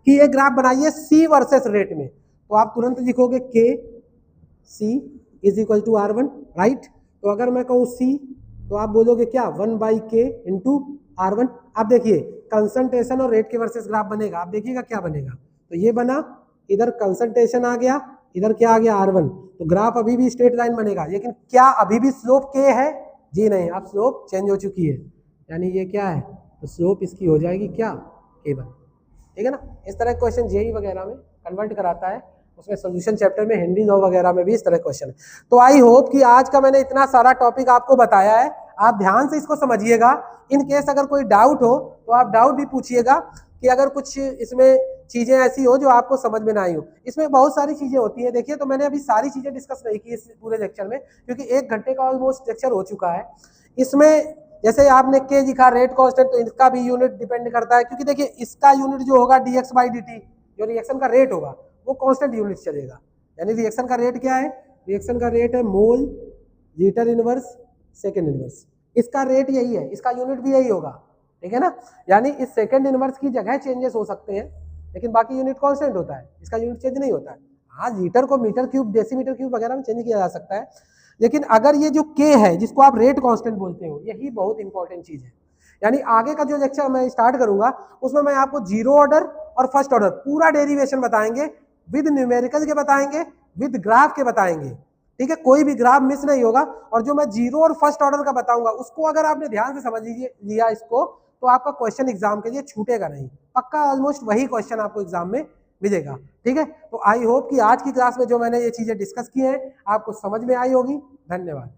कि ये ग्राफ बनाइए c वर्सेस रेट में, तो आप तुरंत लिखोगे K C is equal to r1, right. तो अगर मैं कहूँ c, तो आप बोलोगे क्या, 1/k इंटू r1। अब देखिए कंसंट्रेशन और रेट के वर्सेस ग्राफ बनेगा, आप देखिएगा क्या बनेगा। तो ये बना, इधर कंसंट्रेशन आ गया, इधर क्या आ गया r1, तो ग्राफ अभी भी स्ट्रेट लाइन बनेगा, लेकिन क्या अभी भी स्लोप k है, जी नहीं, अब स्लोप चेंज हो चुकी है, यानी ये क्या है, तो स्लोप इसकी हो जाएगी क्या, k1, ठीक है ना। इस तरह क्वेश्चन जेई वगैरह में कन्वर्ट कराता है, उसमें सोल्यूशन चैप्टर में, हिंदी लॉ वगैरह में भी इस तरह क्वेश्चन है। तो आई होप कि आज का मैंने इतना सारा टॉपिक आपको बताया है, आप ध्यान से इसको समझिएगा। इन केस अगर कोई डाउट हो तो आप डाउट भी पूछिएगा। कि अगर कुछ इसमें चीजें ऐसी हो जो आपको समझ में ना आई हो। इसमें बहुत सारी चीजें होती हैं, देखिए तो मैंने अभी सारी चीजें डिस्कस नहीं की इस पूरे लेक्चर में, क्योंकि 1 घंटे का ऑलमोस्ट लेक्चर हो चुका है। इसमें जैसे आपने के लिखा रेट कांस्टेंट, तो इसका भी यूनिट डिपेंड करता है, क्योंकि देखिए इसका यूनिट जो होगा dx बाई dt, जो रिएक्शन का रेट होगा वो कांस्टेंट यूनिट चलेगा। यानी रिएक्शन का रेट क्या है, रिएक्शन का रेट है mole litre inverse second inverse, इसका रेट यही है, इसका यूनिट भी यही होगा, ठीक है ना। यानी इस सेकेंड इनवर्स की जगह चेंजेस हो सकते हैं, लेकिन बाकी यूनिट कांस्टेंट होता है, इसका यूनिट चेंज नहीं होता है। हाँ, लीटर को मीटर क्यूब डेसीमीटर क्यूब वगैरह में चेंज किया जा सकता है, लेकिन अगर ये जो के है जिसको आप रेट कांस्टेंट बोलते हो, यही बहुत इंपॉर्टेंट चीज है। यानी आगे का जो लेक्चर मैं स्टार्ट करूंगा उसमें मैं आपको जीरो ऑर्डर और फर्स्ट ऑर्डर पूरा डेरिवेशन बताएंगे, विद न्यूमेरिकल के बताएंगे, विद ग्राफ के बताएंगे, ठीक है। कोई भी ग्राफ मिस नहीं होगा, और जो मैं जीरो और फर्स्ट ऑर्डर का बताऊंगा उसको अगर आपने ध्यान से समझ लिया इसको, तो आपका क्वेश्चन एग्जाम के लिए छूटेगा नहीं, पक्का ऑलमोस्ट वही क्वेश्चन आपको एग्जाम में मिलेगा, ठीक है। तो आई होप कि आज की क्लास में जो मैंने ये चीजें डिस्कस की हैं आपको समझ में आई होगी। धन्यवाद।